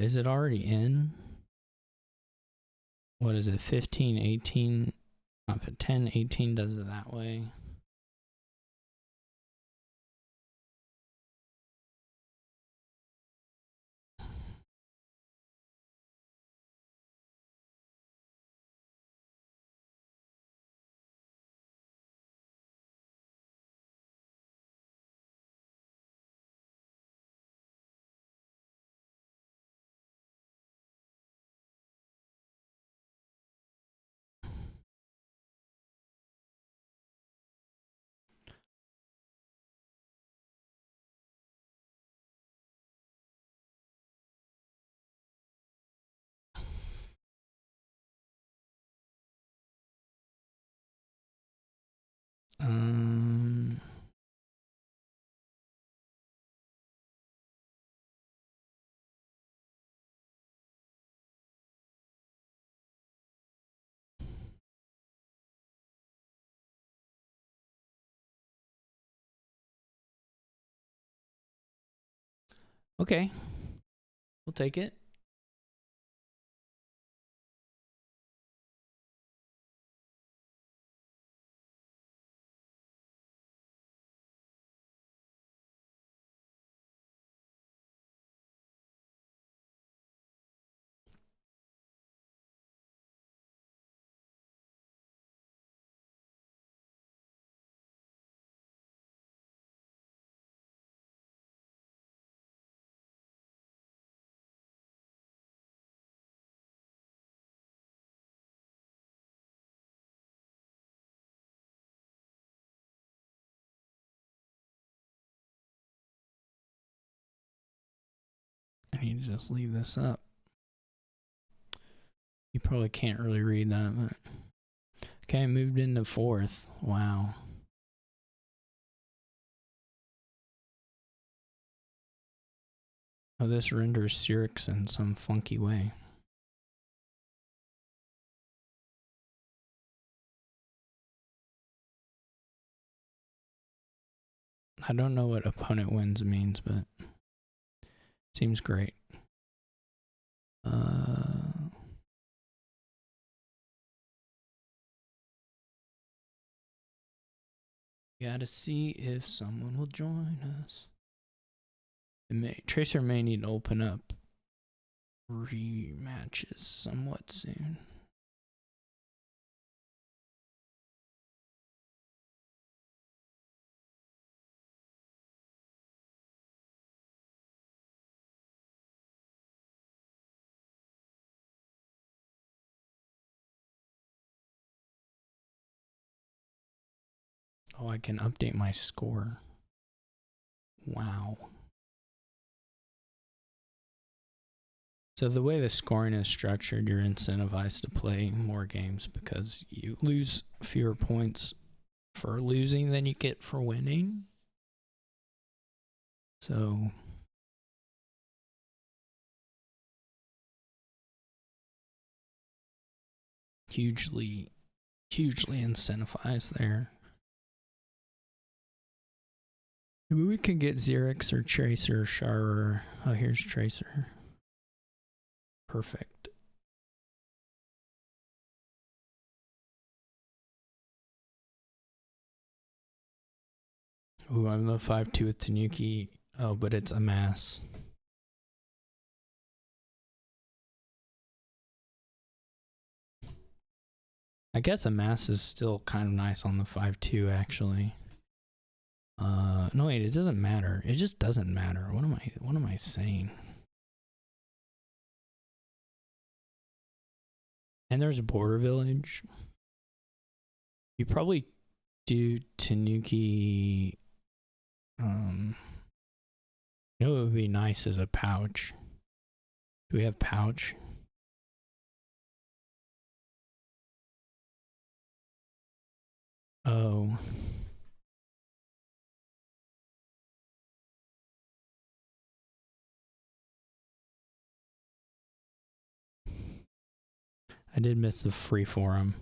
Is it already in? What is it? 15, 18, 10, 18 does it that way. Okay. We'll take it. I need to just leave this up. You probably can't really read that, but okay, I moved into fourth. Wow. Oh, this renders Cyrix in some funky way. I don't know what opponent wins means, but it seems great. Gotta see if someone will join us. Tracer may need to open up rematches somewhat soon. Oh, I can update my score. Wow. So the way the scoring is structured, you're incentivized to play more games because you lose fewer points for losing than you get for winning. So hugely incentivized there. Maybe we can get Xerix or Tracer or Sharer. Oh, here's Tracer. Perfect. Ooh, I'm the 5-2 with Tanuki. Oh, but it's a mass. I guess a mass is still kind of nice on the 5-2 actually. No wait, it doesn't matter. It just doesn't matter. What am I saying? And there's a border village. You probably do Tanuki. You know what would be nice is a pouch. Do we have pouch? Oh. I did miss the free forum.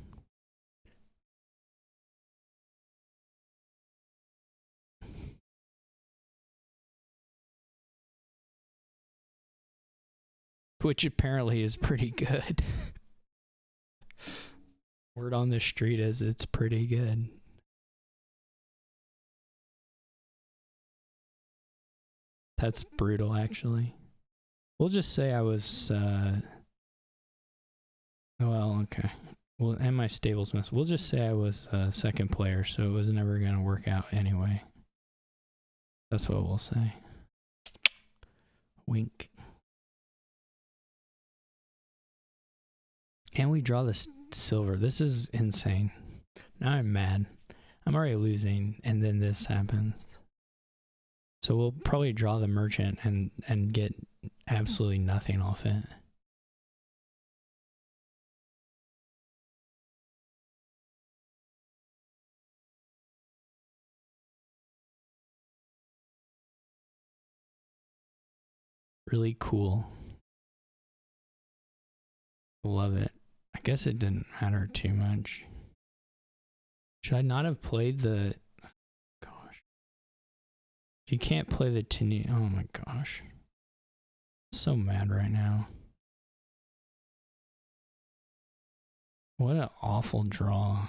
Which apparently is pretty good. Word on the street is it's pretty good. That's brutal, actually. We'll just say I was, well, okay. Well, and my stables mess. We'll just say I was a second player, so it was never going to work out anyway. That's what we'll say. Wink. And we draw the silver. This is insane. Now I'm mad. I'm already losing, and then this happens. So we'll probably draw the merchant and get absolutely nothing off it. Really cool. Love it. I guess it didn't matter too much. Should I not have played the... Gosh. You can't play the Tinu... Oh my gosh. So mad right now. What an awful draw.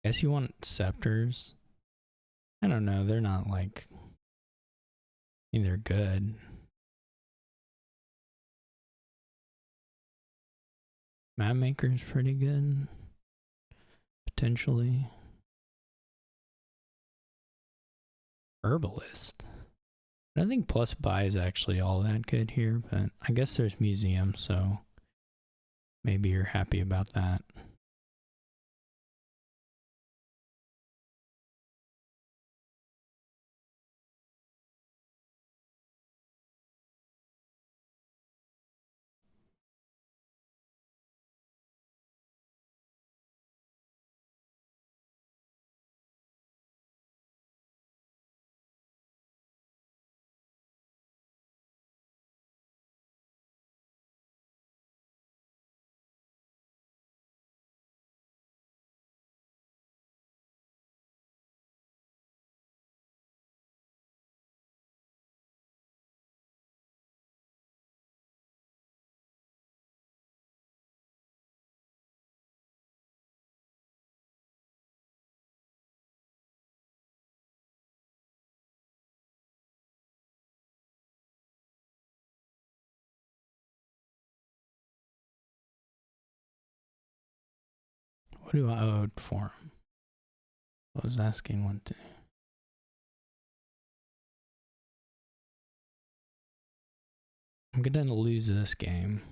Guess you want scepters. I don't know. They're not like. I mean, they're good. Map Maker's pretty good. Potentially. Herbalist. I don't think plus buy is actually all that good here, but I guess there's museum, so maybe you're happy about that. What do I owe for him? I was asking one thing. I'm gonna lose this game.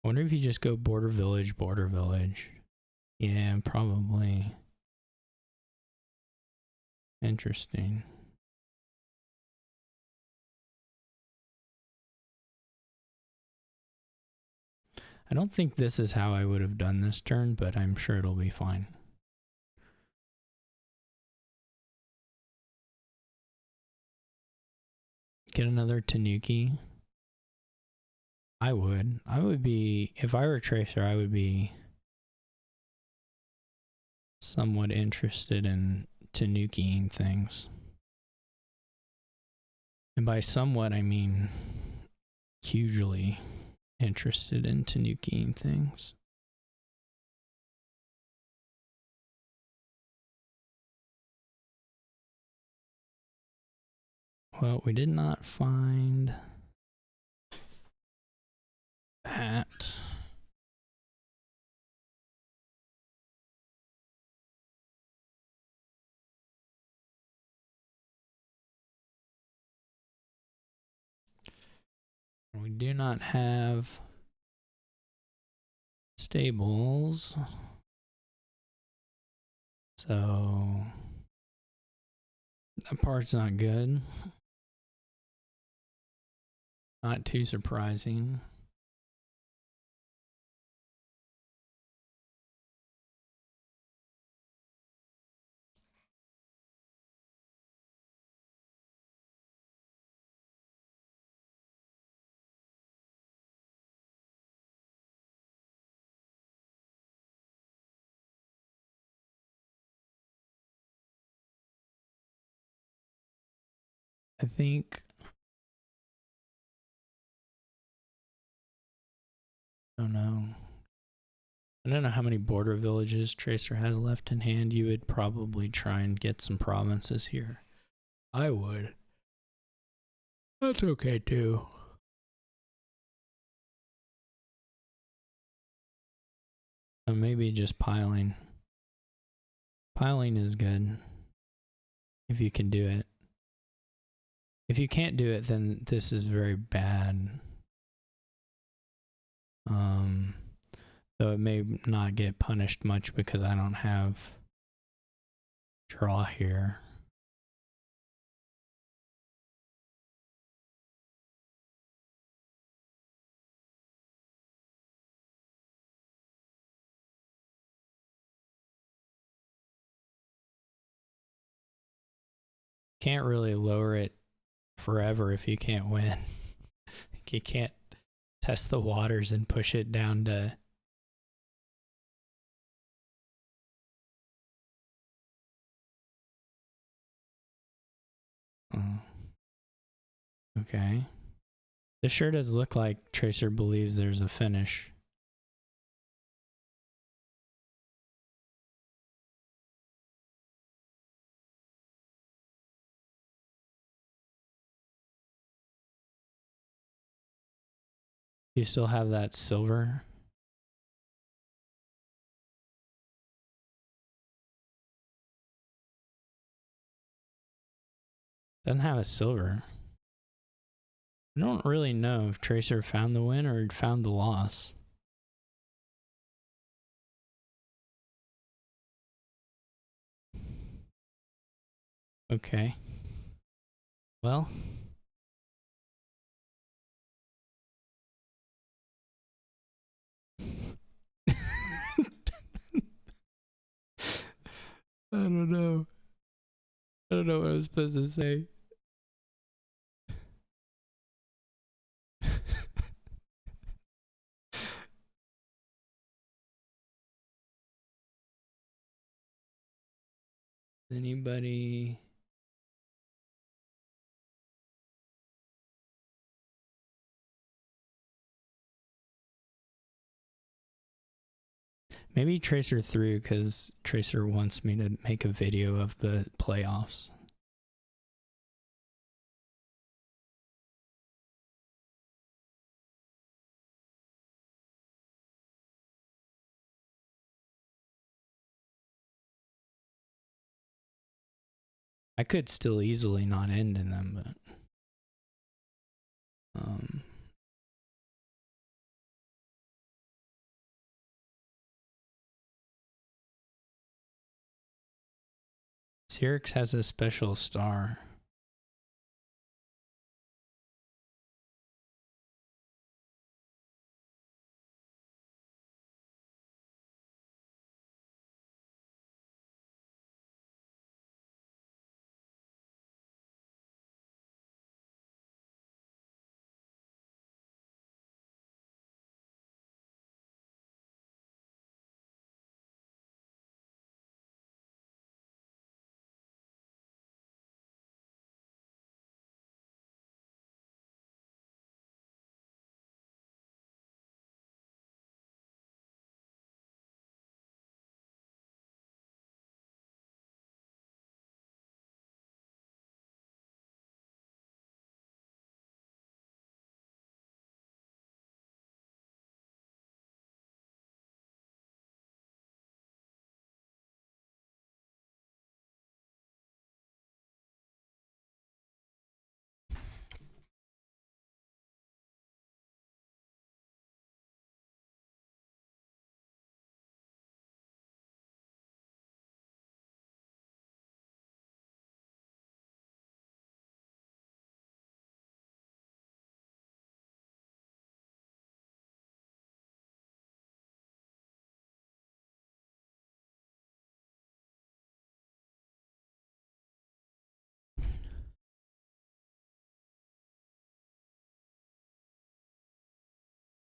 I wonder if you just go border village, border village. Yeah, probably. Interesting. I don't think this is how I would have done this turn, but I'm sure it'll be fine. Get another Tanuki. I would be, if I were Tracer, I would be somewhat interested in Tanukiing things. And by somewhat, I mean hugely interested in Tanukiing things. Well, we did not find that. We do not have stables. So that part's not good. Not too surprising. I think. I don't know. I don't know how many border villages Tracer has left in hand. You would probably try and get some provinces here. I would. That's okay too. Or maybe just piling. Piling is good. If you can do it. If you can't do it, then this is very bad. Though it may not get punished much because I don't have draw here. Can't really lower it forever if you can't win. You can't test the waters and push it down to... Oh. Okay. This sure does look like Tracer believes there's a finish. You still have that silver? Doesn't have a silver. I don't really know if Tracer found the win or found the loss. Okay. Well. I don't know. I don't know what I was supposed to say. Anybody? Maybe Tracer threw because Tracer wants me to make a video of the playoffs. I could still easily not end in them, but Xerix has a special star.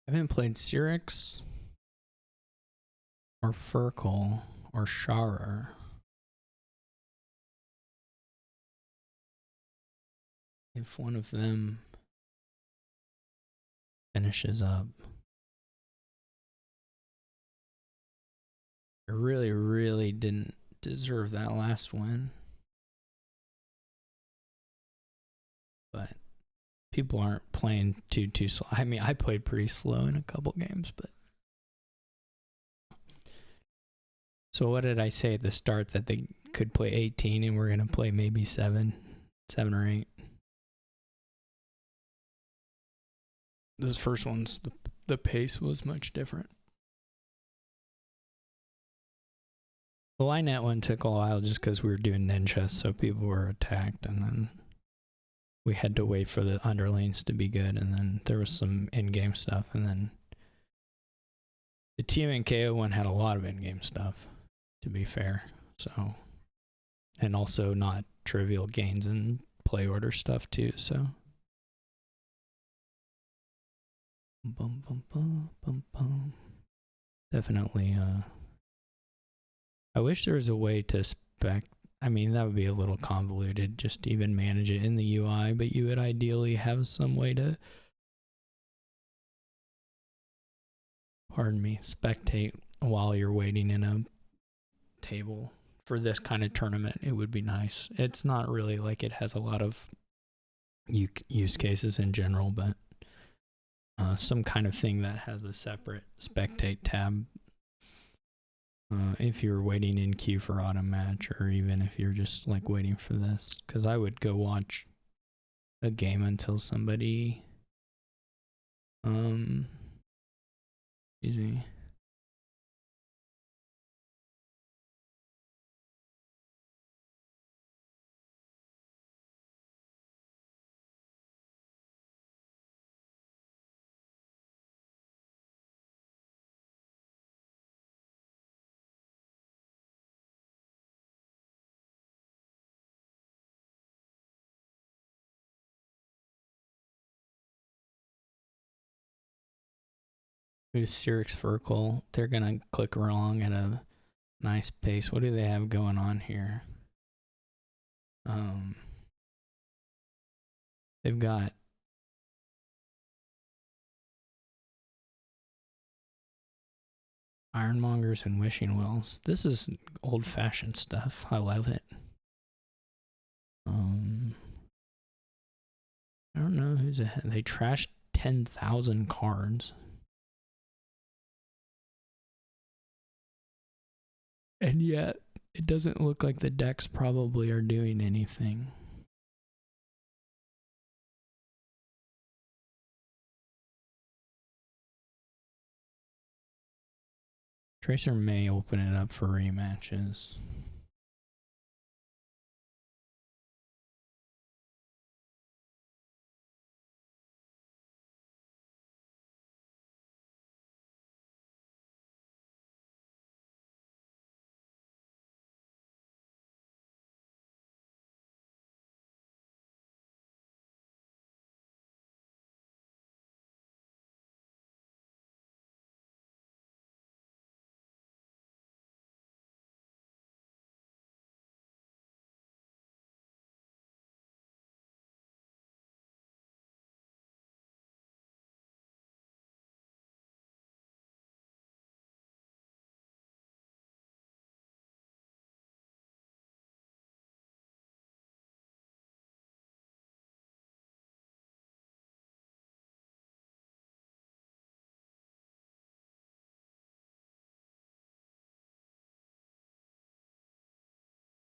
I haven't played Xerix or Furkle or Sharer. If one of them finishes up, I really, really didn't deserve that last win. But people aren't playing too slow. I mean, I played pretty slow in a couple games, but... So what did I say at the start? That they could play 18 and we're going to play maybe 7 or 8? Those first ones, the pace was much different. The Linet one took a while just because we were doing ninjas, so people were attacked, and then we had to wait for the underlanes to be good, and then there was some in-game stuff, and then the TMNKO one had a lot of in-game stuff, to be fair, so, and also not trivial gains in play order stuff too, so. Bum, bum, bum, bum, bum. Definitely, I wish there was a way to spec. I mean, that would be a little convoluted just to even manage it in the UI, but you would ideally have some way to, pardon me, spectate while you're waiting in a table for this kind of tournament. It would be nice. It's not really like it has a lot of use cases in general, but some kind of thing that has a separate spectate tab. If you're waiting in queue for auto match, or even if you're just like waiting for this, because I would go watch a game until somebody excuse me. Who's Sirix Verkle? They're gonna click along at a nice pace. What do they have going on here? They've got ironmongers and wishing wells. This is old-fashioned stuff. I love it. I don't know who's ahead. They trashed 10,000 cards. And yet, it doesn't look like the decks probably are doing anything. Tracer may open it up for rematches.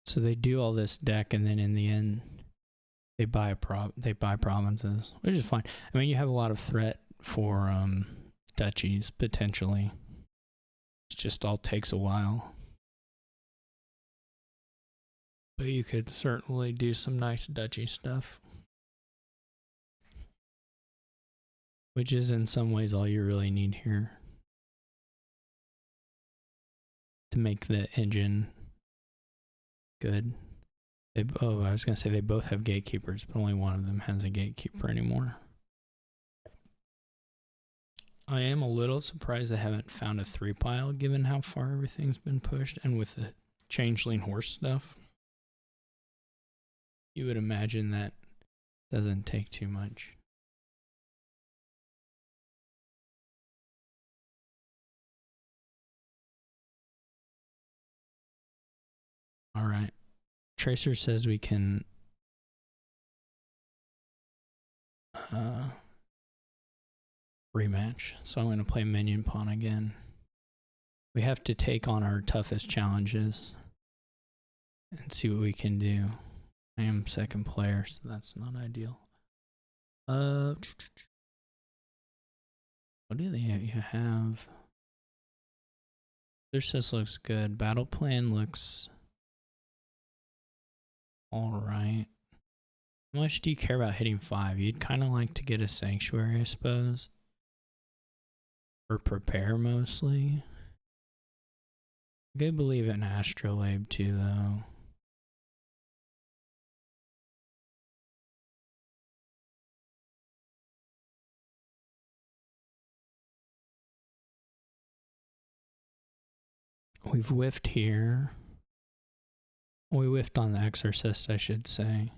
So they do all this deck, and then in the end, they buy provinces, which is fine. I mean, you have a lot of threat for duchies potentially. It just all takes a while, but you could certainly do some nice duchy stuff, which is in some ways all you really need here to make the engine good. I was gonna say they both have gatekeepers, but only one of them has a gatekeeper anymore. I am a little surprised I haven't found a 3-pile given how far everything's been pushed, and with the changeling horse stuff, you would imagine that doesn't take too much. All right. Tracer says we can rematch, so I'm going to play minion pawn again. We have to take on our toughest challenges and see what we can do. I am second player, so that's not ideal. What do they have? Their sys looks good. Battle plan looks alright. How much do you care about hitting 5? You'd kind of like to get a sanctuary, I suppose. Or prepare mostly. I could believe in Astrolabe too, though. We've whiffed here. We whiffed on the Exorcist, I should say.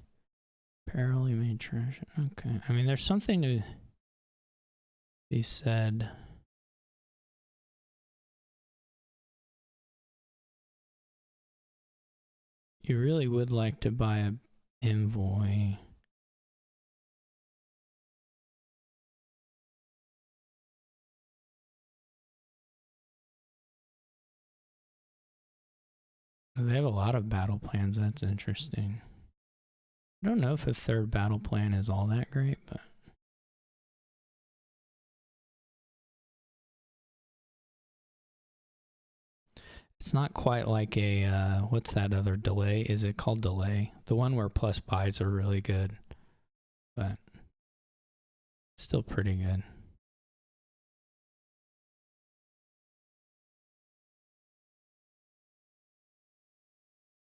Apparently made trash. Okay. I mean, there's something to be said. You really would like to buy a envoy. They have a lot of battle plans. That's interesting. I don't know if a third battle plan is all that great, but it's not quite like a, what's that other delay? Is it called delay? The one where plus buys are really good, but still pretty good.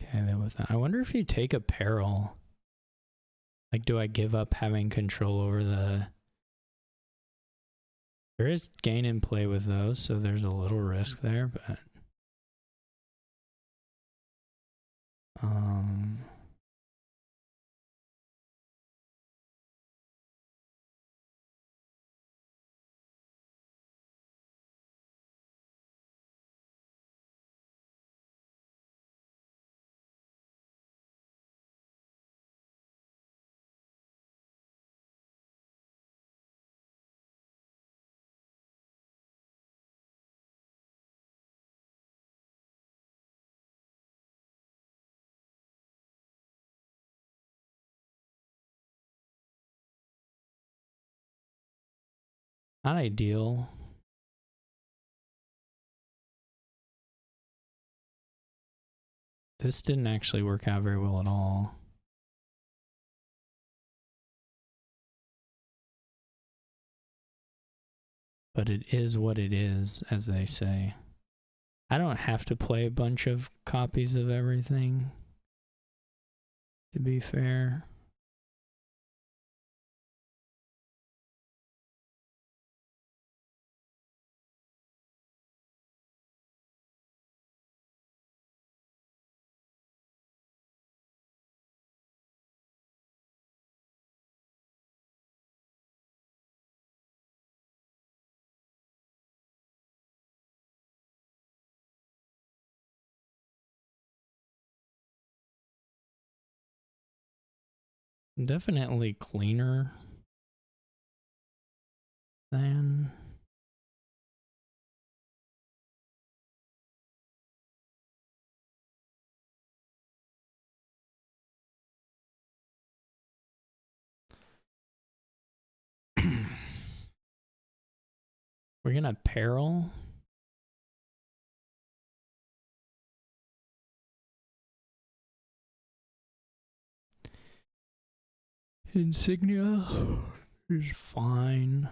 Okay, then with that, I wonder if you take apparel. Like, do I give up having control over the... There is gain in play with those, so there's a little risk there, but... Not ideal. This didn't actually work out very well at all. But it is what it is, as they say. I don't have to play a bunch of copies of everything, to be fair. Definitely cleaner than... We're gonna apparel. Insignia is fine.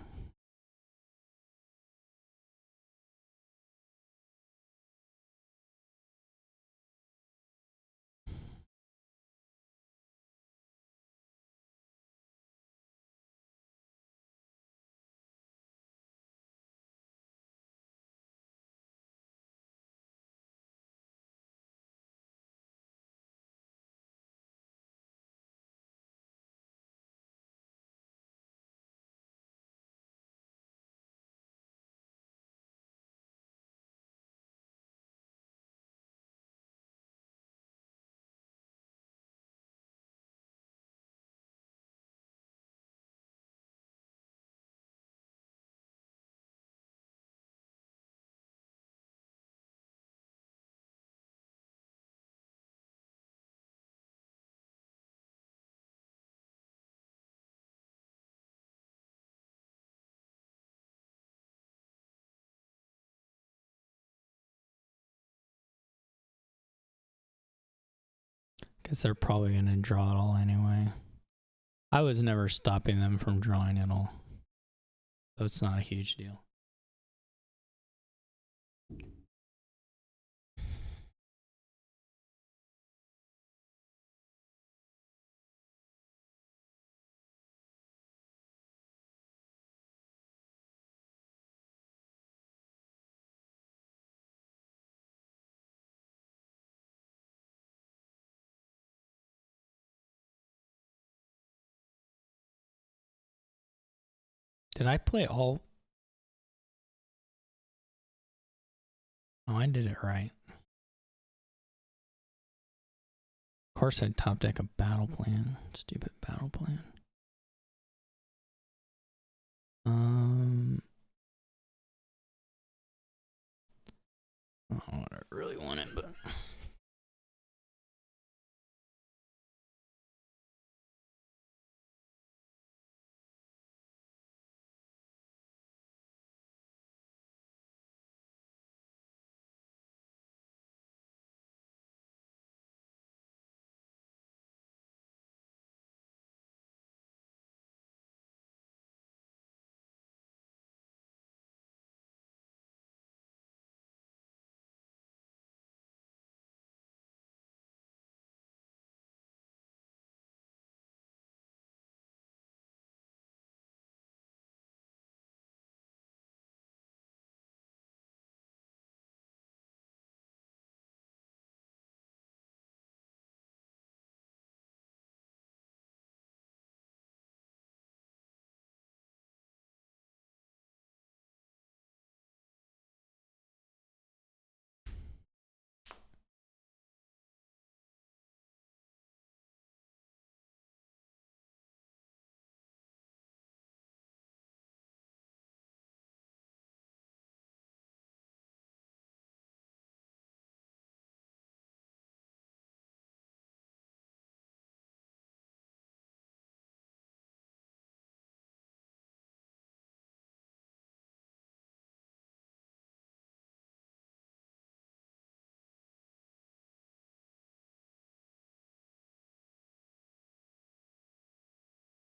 Guess they're probably gonna draw it all anyway. I was never stopping them from drawing it all, so it's not a huge deal. Did I play all? Oh, I did it right. Of course, I'd top deck a battle plan. Stupid battle plan. I don't know what I really wanted, but.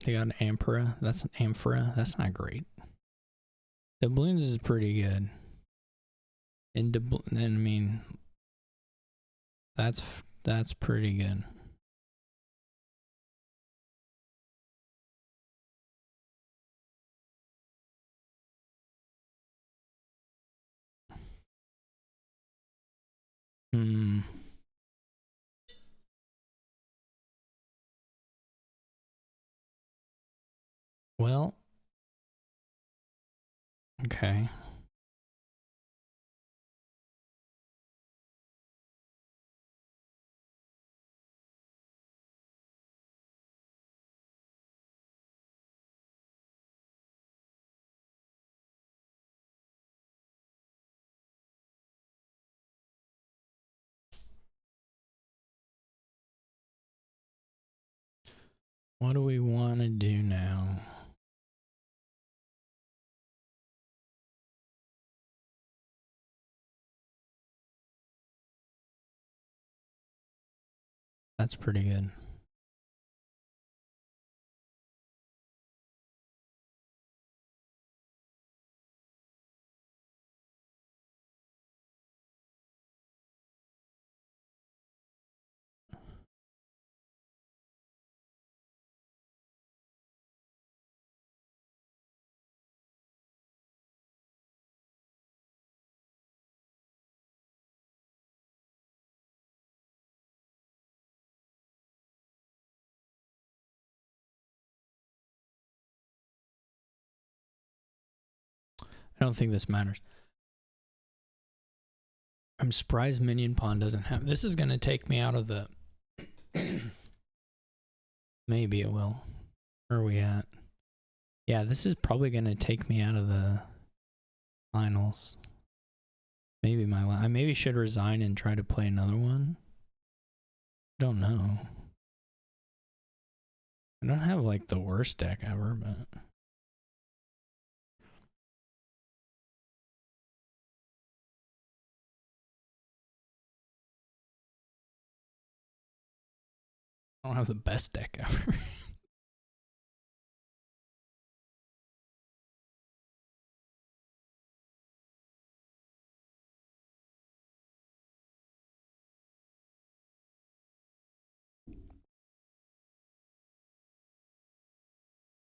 They got an Emperor. That's an Amphora. That's not great. Doubloons is pretty good. And I mean, that's pretty good. Well, okay. What do we want to do now? That's pretty good. I don't think this matters. I'm surprised Minion Pawn doesn't have. This is going to take me out of the. Maybe it will. Where are we at? Yeah, this is probably going to take me out of the finals. Maybe I maybe should resign and try to play another one. Don't know. I don't have like the worst deck ever, but. I don't have the best deck ever.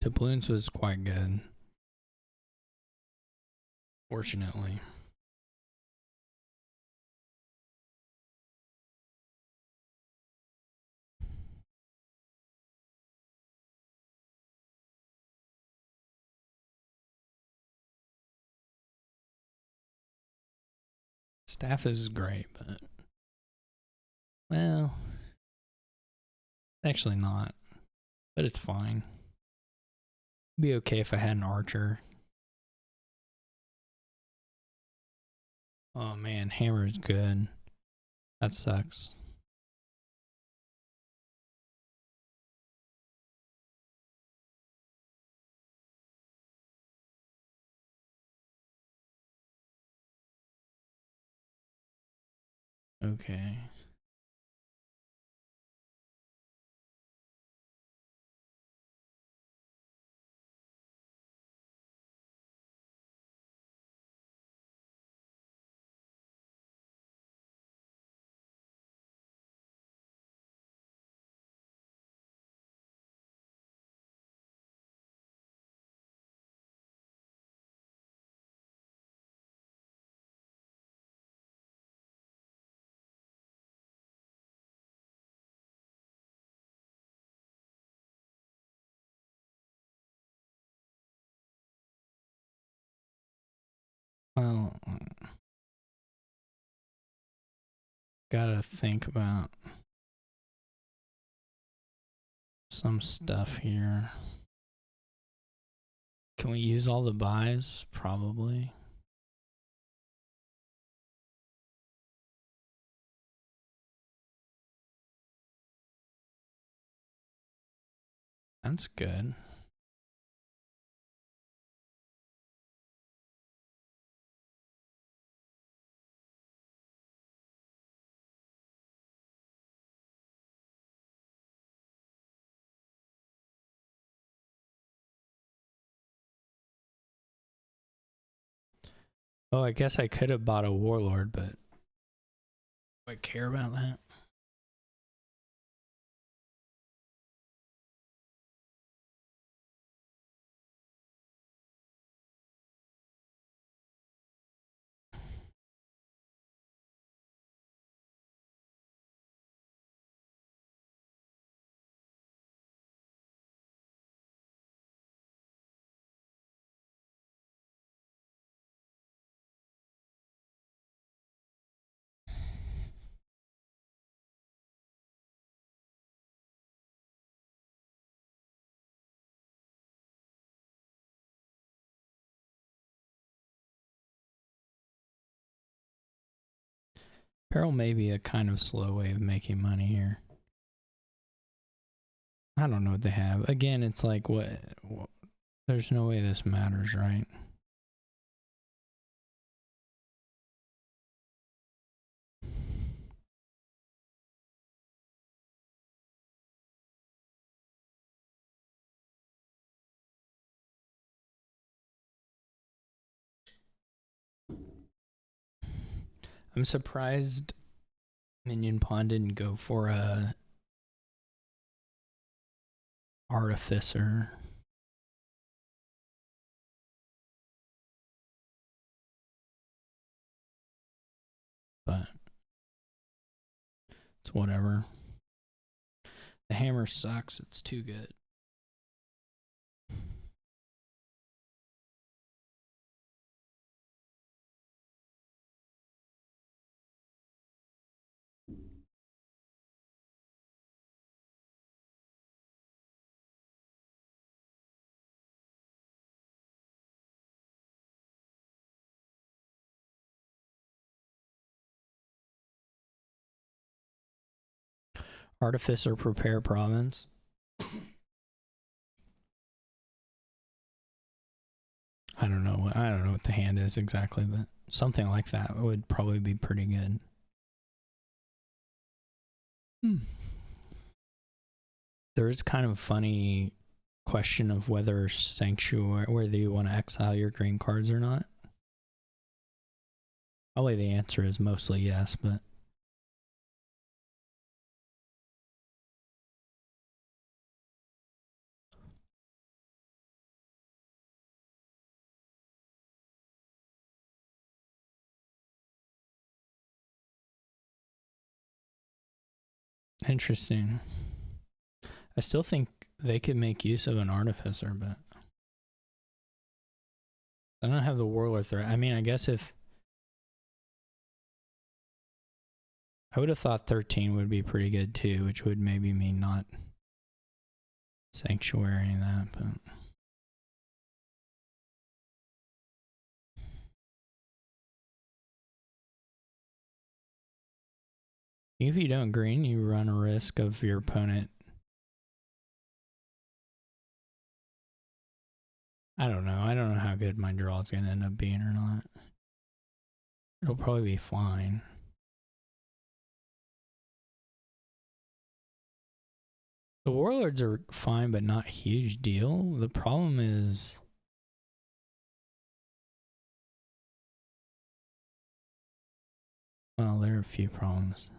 Doubloons was quite good. Fortunately. Staff is great, but well, actually not. But it's fine. It'd be okay if I had an archer. Oh man, hammer's good. That sucks. Okay. Well, gotta think about some stuff here. Can we use all the buys? Probably. That's good. Oh, I guess I could have bought a warlord, but do I care about that? Peril may be a kind of slow way of making money here. I don't know what they have. Again, it's like what there's no way this matters, right? I'm surprised Minion Pawn didn't go for a artificer. But it's whatever. The hammer sucks. It's too good. Artificer prepare province. I don't know what the hand is exactly, but something like that would probably be pretty good. There is kind of a funny question of whether whether you want to exile your green cards or not. Probably the answer is mostly yes, but interesting. I still think they could make use of an artificer, but I don't have the warlord threat. I mean, I guess if I would have thought 13 would be pretty good too, which would maybe mean not sanctuary and that, but if you don't green, you run a risk of your opponent. I don't know. I don't know how good my draw is going to end up being or not. It'll probably be fine. The warlords are fine, but not a huge deal. The problem is, well, there are a few problems.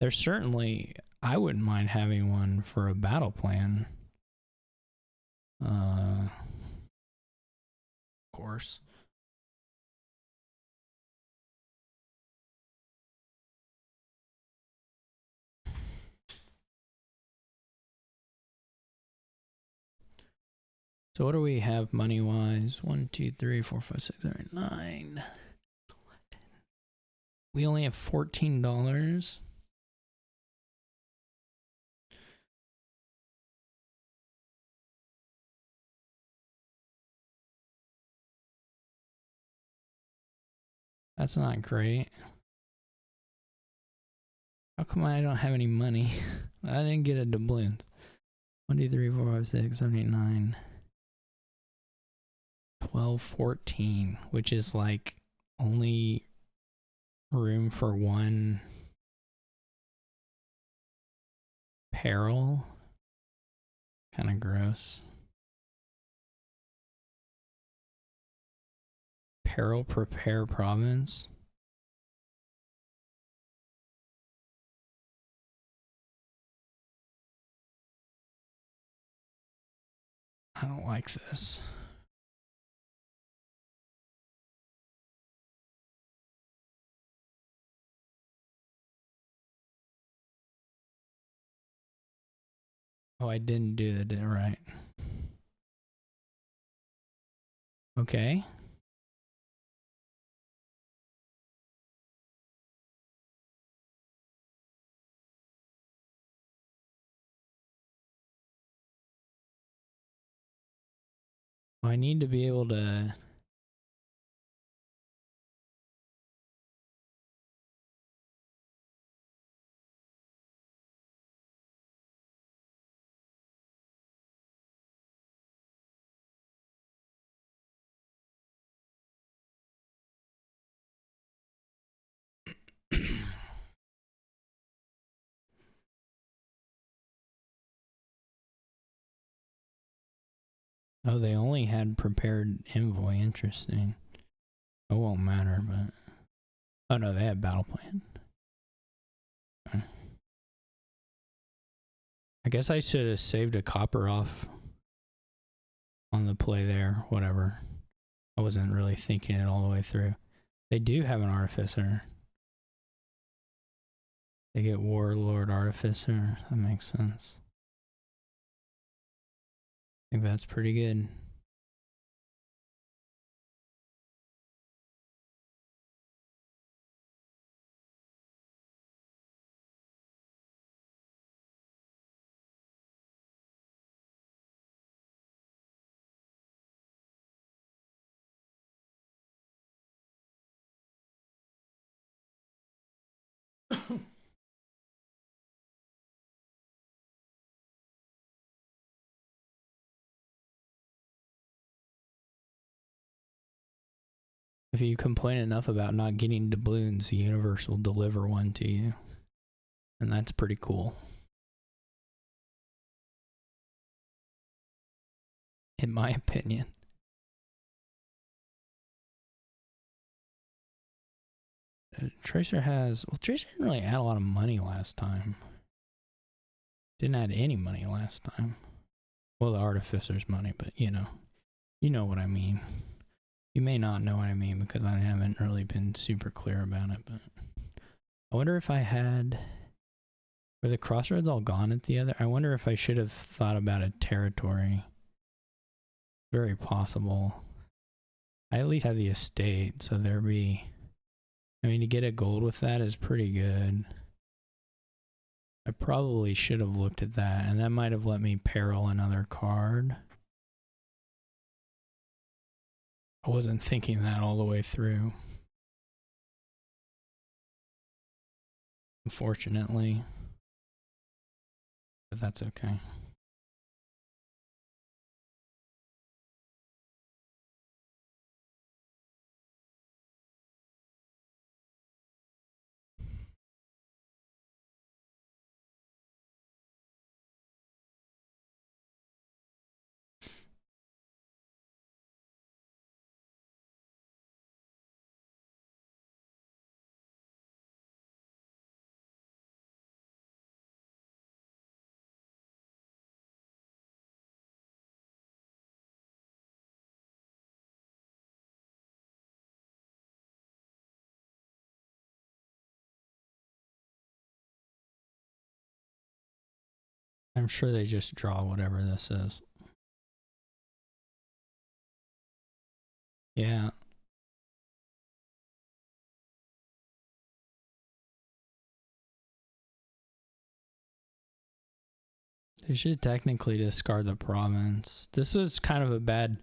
There's certainly, I wouldn't mind having one for a battle plan. Of course. So what do we have money wise? 1, 2, 3, 4, 5, 6, 7, 8, 9. We only have $14. That's not great. How come I don't have any money? I didn't get a doubloons. 1, 2, 3, 4, 5, 6, 7, 8, 9. 12, 14, which is like only room for one peril. Kind of gross. Peril prepare province. I don't like this. Oh, I didn't do that right. Okay. I need to be able to... Oh, they only had prepared envoy. Interesting. It won't matter, but... Oh no, they had battle plan. Okay. I guess I should have saved a copper off on the play there. Whatever. I wasn't really thinking it all the way through. They do have an artificer. They get warlord artificer. That makes sense. I think that's pretty good. If you complain enough about not getting doubloons, the universe will deliver one to you. And that's pretty cool. In my opinion. Tracer has... Well, Tracer didn't really add a lot of money last time. Didn't add any money last time. Well, the Artificer's money, but you know. You know what I mean. You may not know what I mean because I haven't really been super clear about it, but... I wonder if I had... Were the crossroads all gone at the other? I wonder if I should have thought about a territory. Very possible. I at least have the estate, so there be... I mean, to get a gold with that is pretty good. I probably should have looked at that, and that might have let me peril another card. I wasn't thinking that all the way through. Unfortunately. But that's okay. I'm sure they just draw whatever this is. Yeah. They should technically discard the province. This was kind of a bad...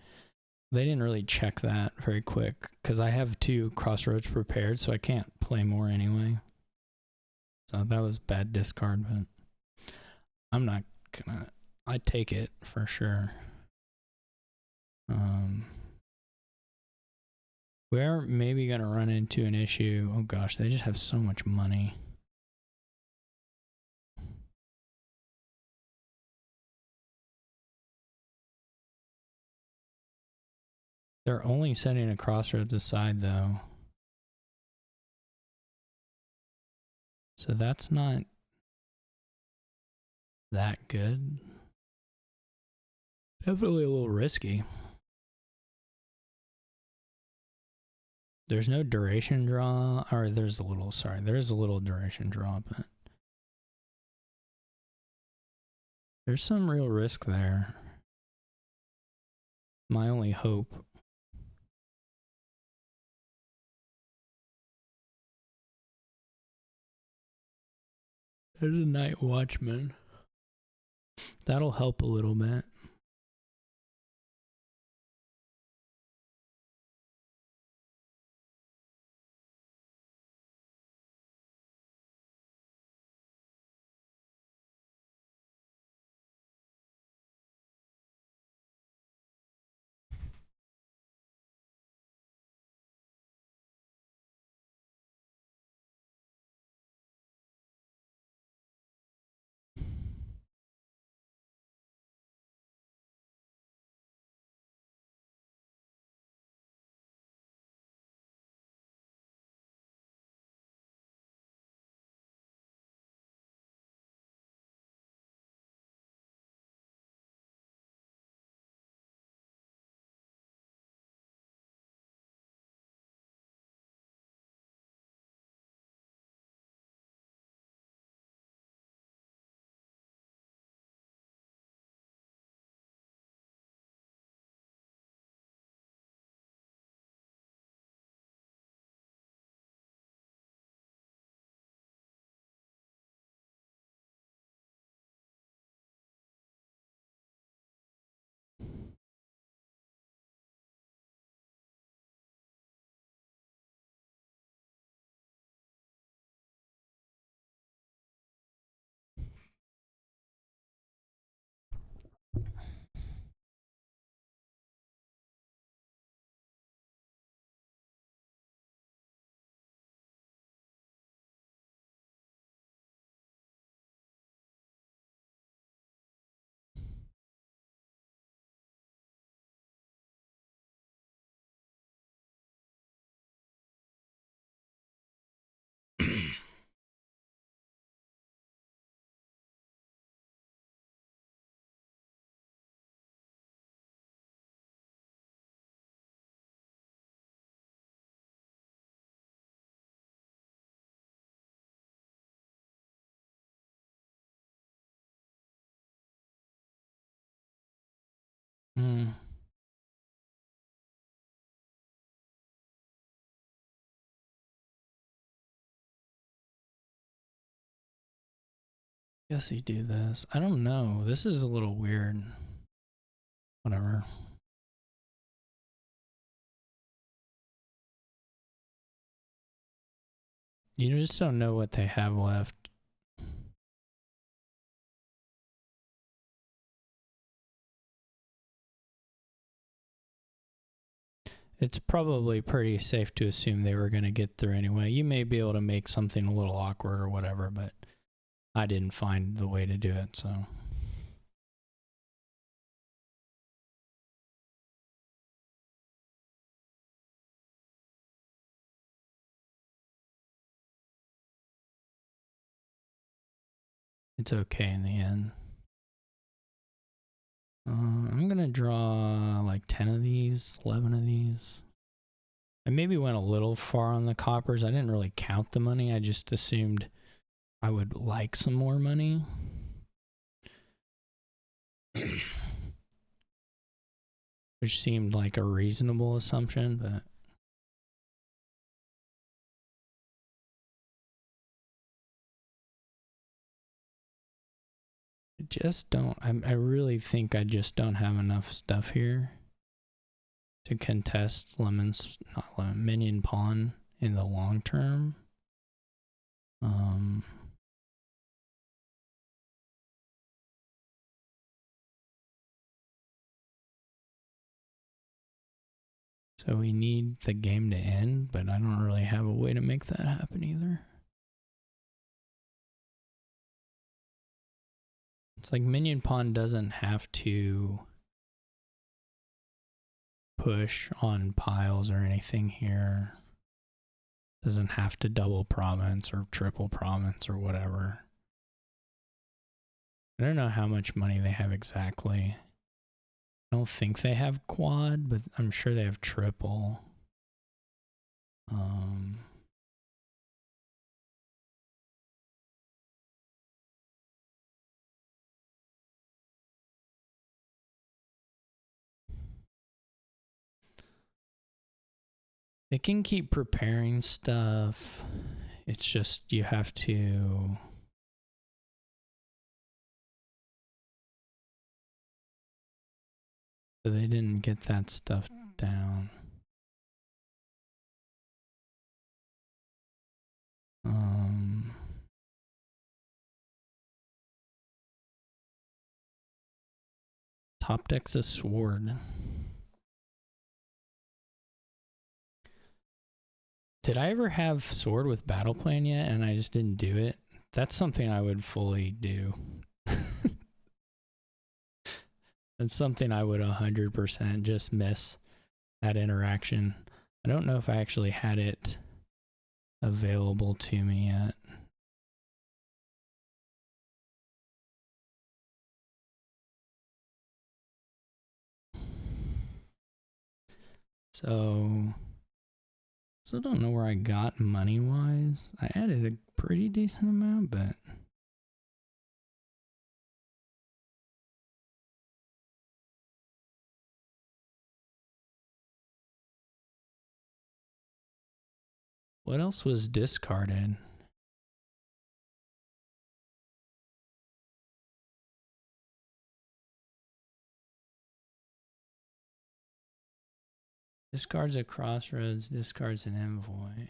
They didn't really check that very quick, because I have 2 crossroads prepared, so I can't play more anyway. So that was bad discard, but I'm not gonna... I take it for sure. We are maybe gonna run into an issue. Oh gosh, they just have so much money. They're only setting a crossroads aside though. So that's not that good. Definitely a little risky. There's no duration draw, or there's a little, sorry, there is a little duration draw, but there's some real risk there. My only hope. There's a night watchman. That'll help a little bit. Guess you do this. I don't know. This is a little weird. Whatever. You just don't know what they have left. It's probably pretty safe to assume they were going to get through anyway. You may be able to make something a little awkward or whatever, but I didn't find the way to do it, so. It's okay in the end. I'm going to draw like 10 of these, 11 of these. I maybe went a little far on the coppers. I didn't really count the money. I just assumed I would like some more money. Which seemed like a reasonable assumption, but I just don't. I really think I just don't have enough stuff here to contest minion pawn in the long term. So we need the game to end, but I don't really have a way to make that happen either. It's like minion pawn doesn't have to push on piles or anything here. Doesn't have to double province or triple province or whatever. I don't know how much money they have exactly. I don't think they have quad, but I'm sure they have triple. They can keep preparing stuff. It's just you have to. So they didn't get that stuff down. Top deck's a sword. Did I ever have sword with battle plan yet and I just didn't do it? That's something I would fully do. That's something I would 100% just miss, that interaction. I don't know if I actually had it available to me yet. So, still don't know where I got money-wise. I added a pretty decent amount, but what else was discarded? Discards a crossroads, discards an envoy.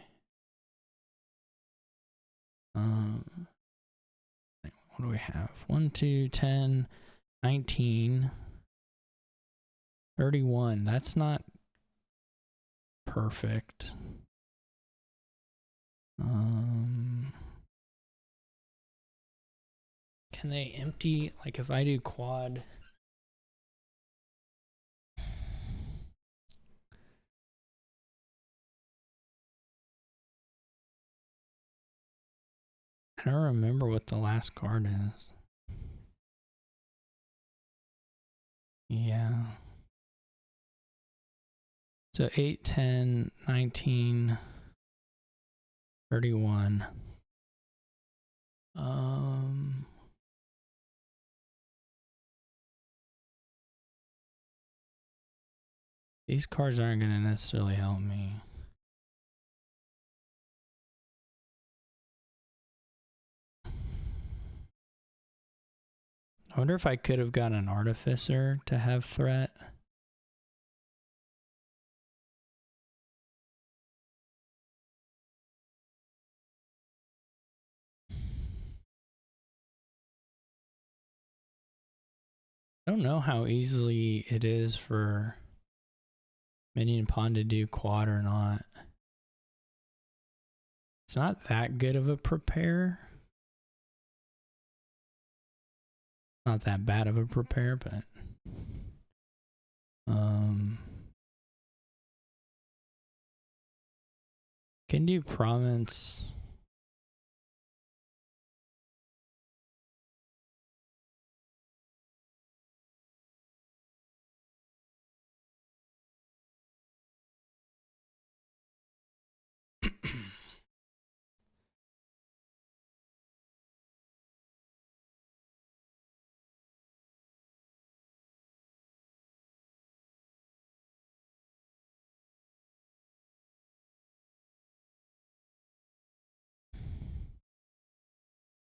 What do we have? 1, 2, 10, 19, 31. That's not perfect. Can they empty, like if I do quad? I don't remember what the last card is. Yeah. So 8, 10, 19, 31. These cards aren't going to necessarily help me. I wonder if I could have got an artificer to have threat. I don't know how easily it is for Minion Pawn to do quad or not. It's not that good of a prepare. Not that bad of a prepare, but can do province.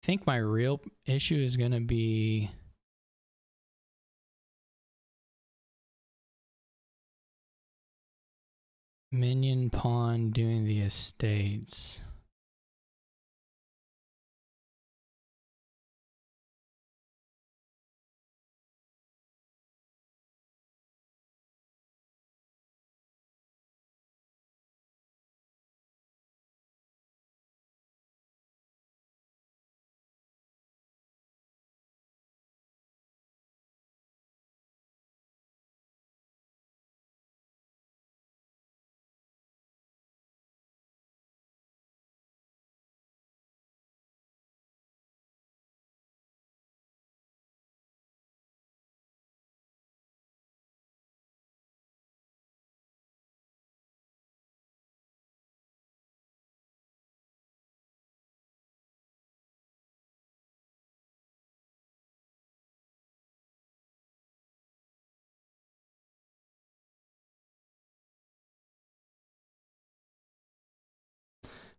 I think my real issue is going to be Minion Pawn doing the estates.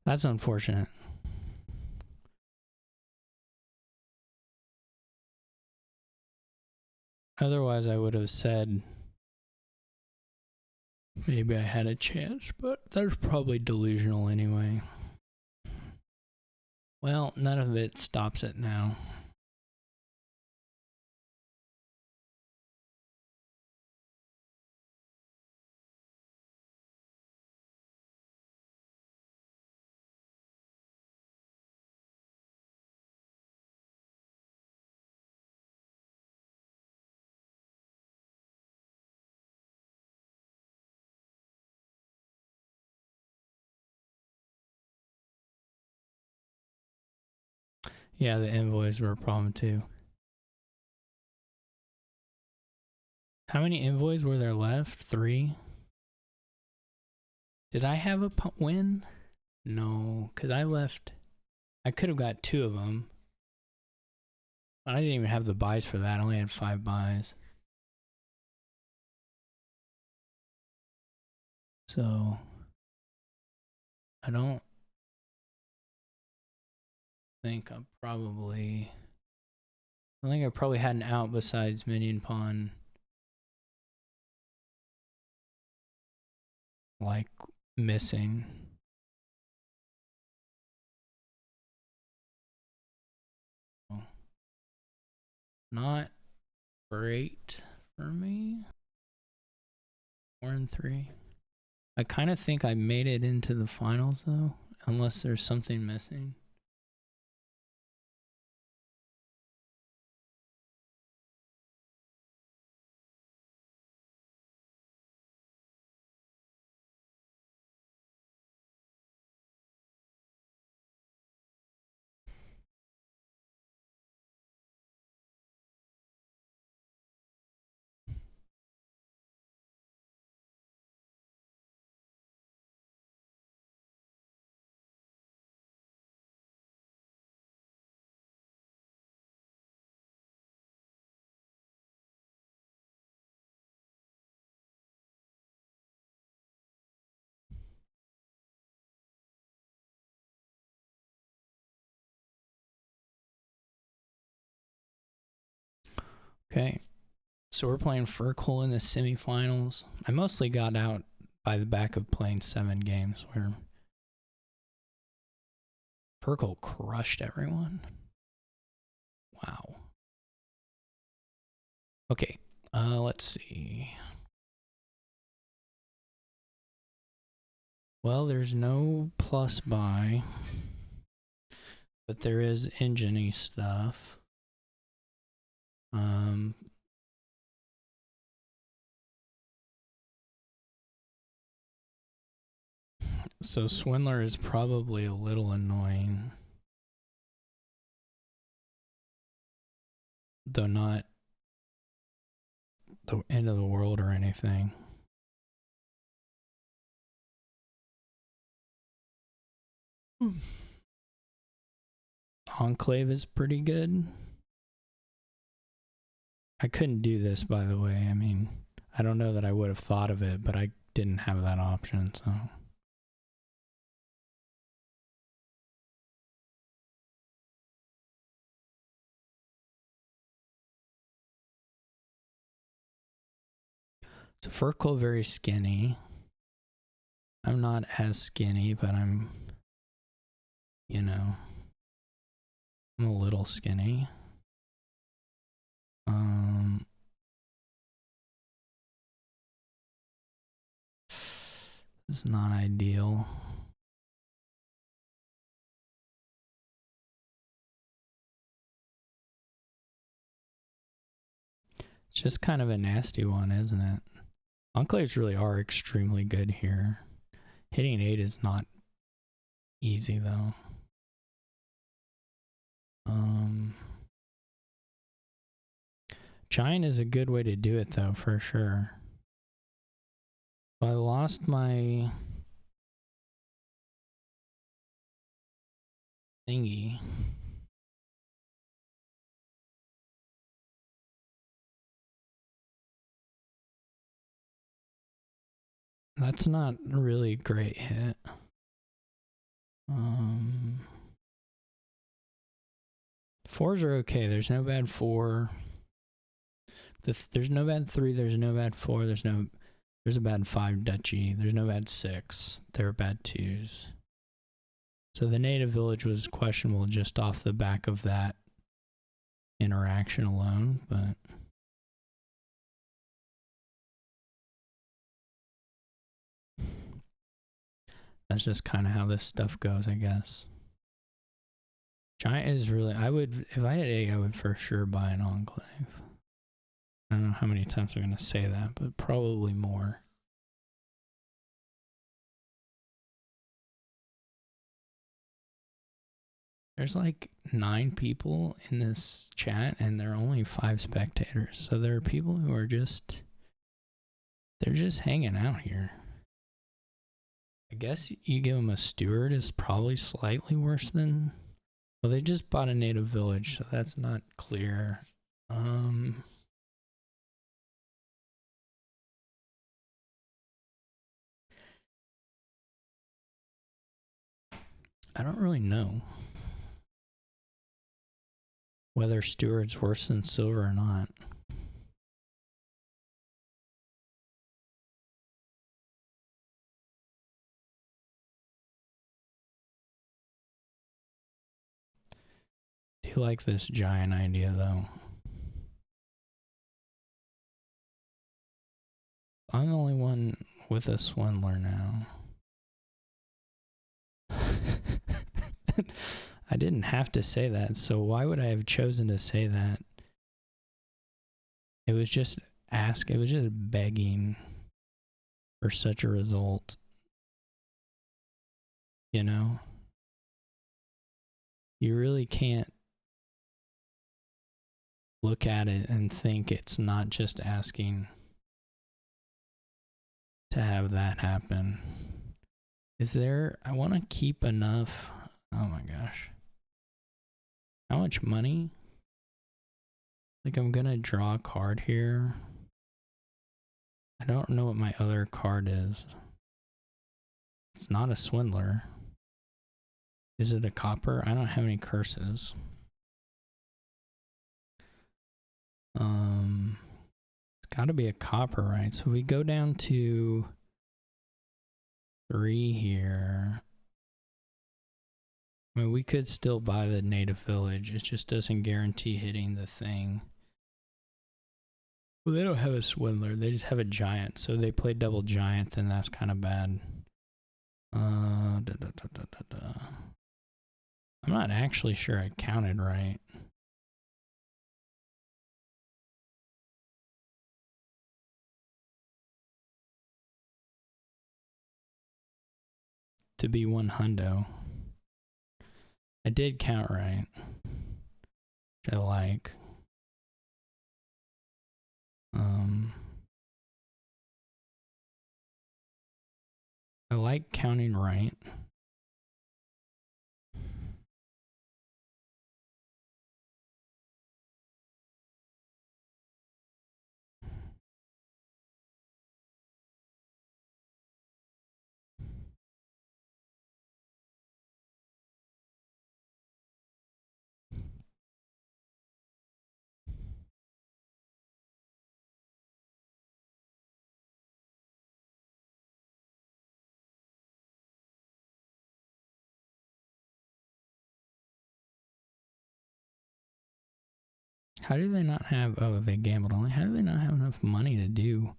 That's unfortunate. Otherwise, I would have said maybe I had a chance, but that's probably delusional anyway. Well, none of it stops it now. Yeah, the envoys were a problem too. How many envoys were there left? 3? Did I have a win? No, because I left. I could have got 2 of them. But I didn't even have the buys for that. I only had 5 buys. So, I don't think I probably had an out besides Minion Pawn. Like, missing. Not great for me. 4 and 3. I kind of think I made it into the finals though, unless there's something missing. Okay. So we're playing Furkle in the semifinals. I mostly got out by the back of playing 7 games where Furkle crushed everyone. Wow. Okay. Let's see. Well, there's no plus buy, but there is engine-y stuff. So Swindler is probably a little annoying, though not the end of the world or anything. Enclave is pretty good. I couldn't do this, by the way. I mean, I don't know that I would have thought of it, but I didn't have that option, so. So Furkle, very skinny. I'm not as skinny, but I'm, you know, I'm a little skinny. It's not ideal. It's just kind of a nasty one, isn't it? Enclaves really are extremely good here. Hitting 8 is not easy, though. Giant is a good way to do it, though, for sure. I lost my thingy. That's not a really great hit. Fours are okay. There's no bad 4. There's no bad 3. There's no bad 4. There's a bad 5 Dutchy. There's no bad 6. There are bad 2s. So the native village was questionable just off the back of that interaction alone, but that's just kind of how this stuff goes, I guess. Giant is really, if I had 8, I would for sure buy an Enclave. I don't know how many times I'm going to say that, but probably more. There's like 9 people in this chat and there are only 5 spectators. So there are people who are they're just hanging out here. I guess you give them a steward is probably slightly worse than, well, they just bought a native village, so that's not clear. I don't really know whether steward's worse than silver or not. Do you like this giant idea, though? I'm the only one with a swindler now. I didn't have to say that, so why would I have chosen to say that? It was just begging for such a result. You know? You really can't look at it and think it's not just asking to have that happen. I want to keep enough. Oh my gosh. How much money? Like, I'm gonna draw a card here. I don't know what my other card is. It's not a swindler. Is it a copper? I don't have any curses. It's got to be a copper, right? So we go down to 3 here. I mean, we could still buy the native village. It just doesn't guarantee hitting the thing. Well, they don't have a swindler. They just have a giant. So they play double giant, then that's kind of bad. I'm not actually sure I counted right. To be one hundo. I did count right. Which I like. I like counting right. How do they not have, oh, they gambled only. How do they not have enough money to do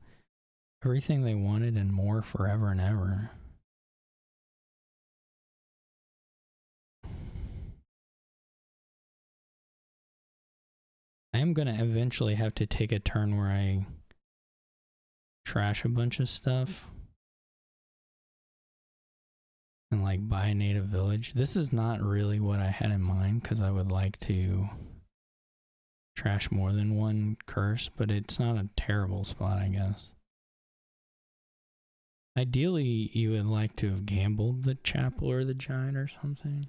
everything they wanted and more forever and ever? I am going to eventually have to take a turn where I trash a bunch of stuff and like buy a native village. This is not really what I had in mind because I would like to trash more than one curse, but it's not a terrible spot, I guess. Ideally, you would like to have gambled the chapel or the giant or something.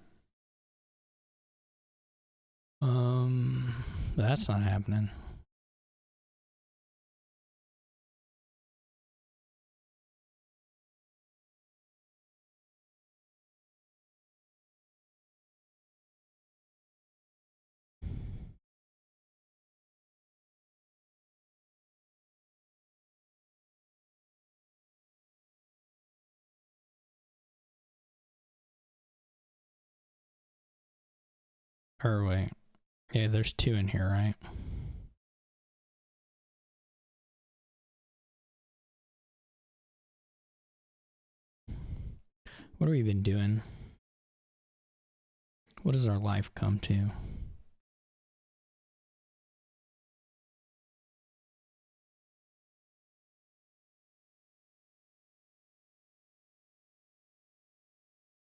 That's not happening. Or wait. Yeah, there's 2 in here, right? What have we been doing? What does our life come to?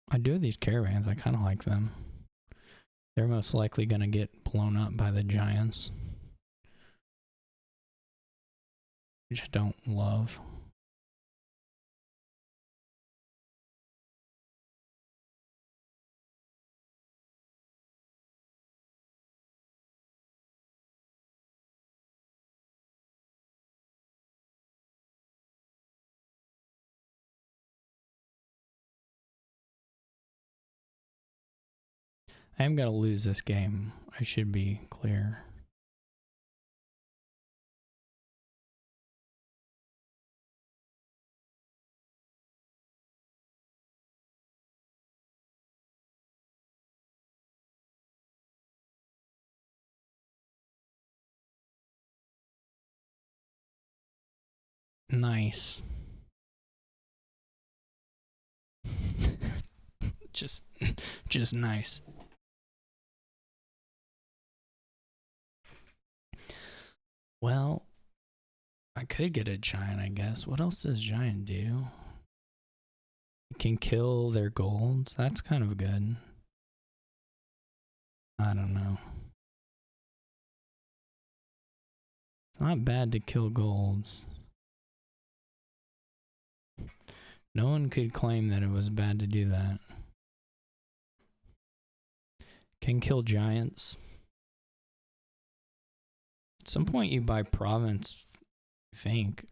I do have these caravans. I kind of like them. They're most likely going to get blown up by the giants, which I don't love. I am going to lose this game. I should be clear. Nice. just nice. Well, I could get a giant, I guess. What else does giant do? It can kill their golds. That's kind of good. I don't know. It's not bad to kill golds. No one could claim that it was bad to do that. Can kill giants. At some point you buy province, I think.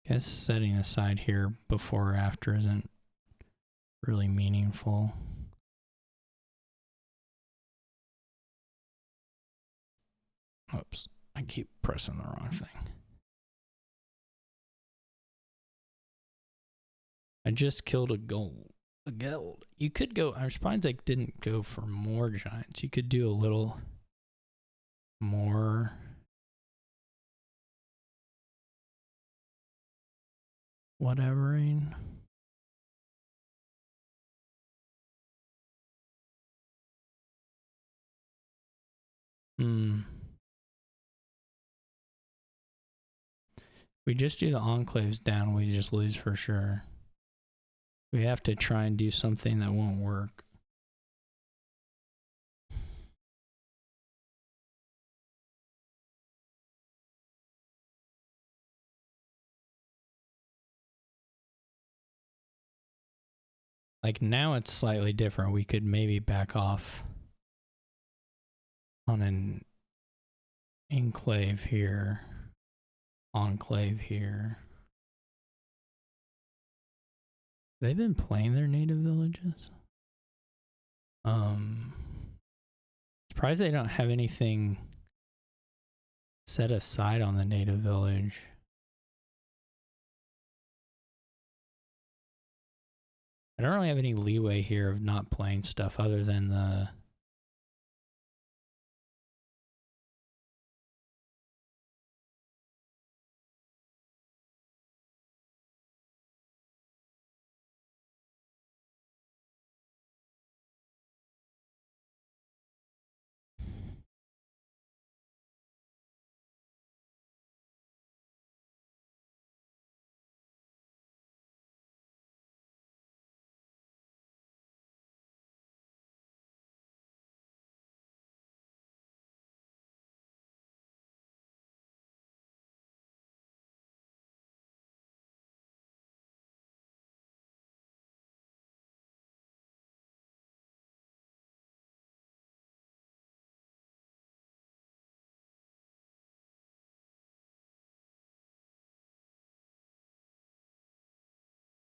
Guess setting aside here before or after isn't really meaningful. Oops, I keep pressing the wrong thing. I just killed a gold. A gold. You could go. I'm surprised I didn't go for more giants. You could do a little more. Whatevering. We just do the enclaves down, we just lose for sure. We have to try and do something that won't work. Like now it's slightly different. We could maybe back off on an enclave here, enclave here. They've been playing their native villages. Surprised they don't have anything set aside on the native village. I don't really have any leeway here of not playing stuff other than the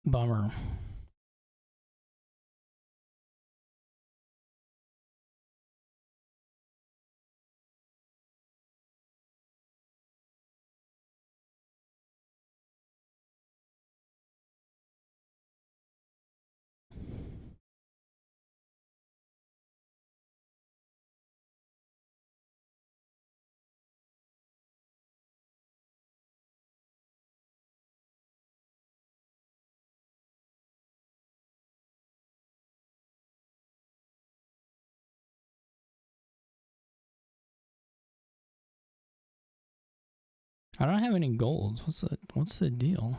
bummer. I don't have any golds. What's the deal?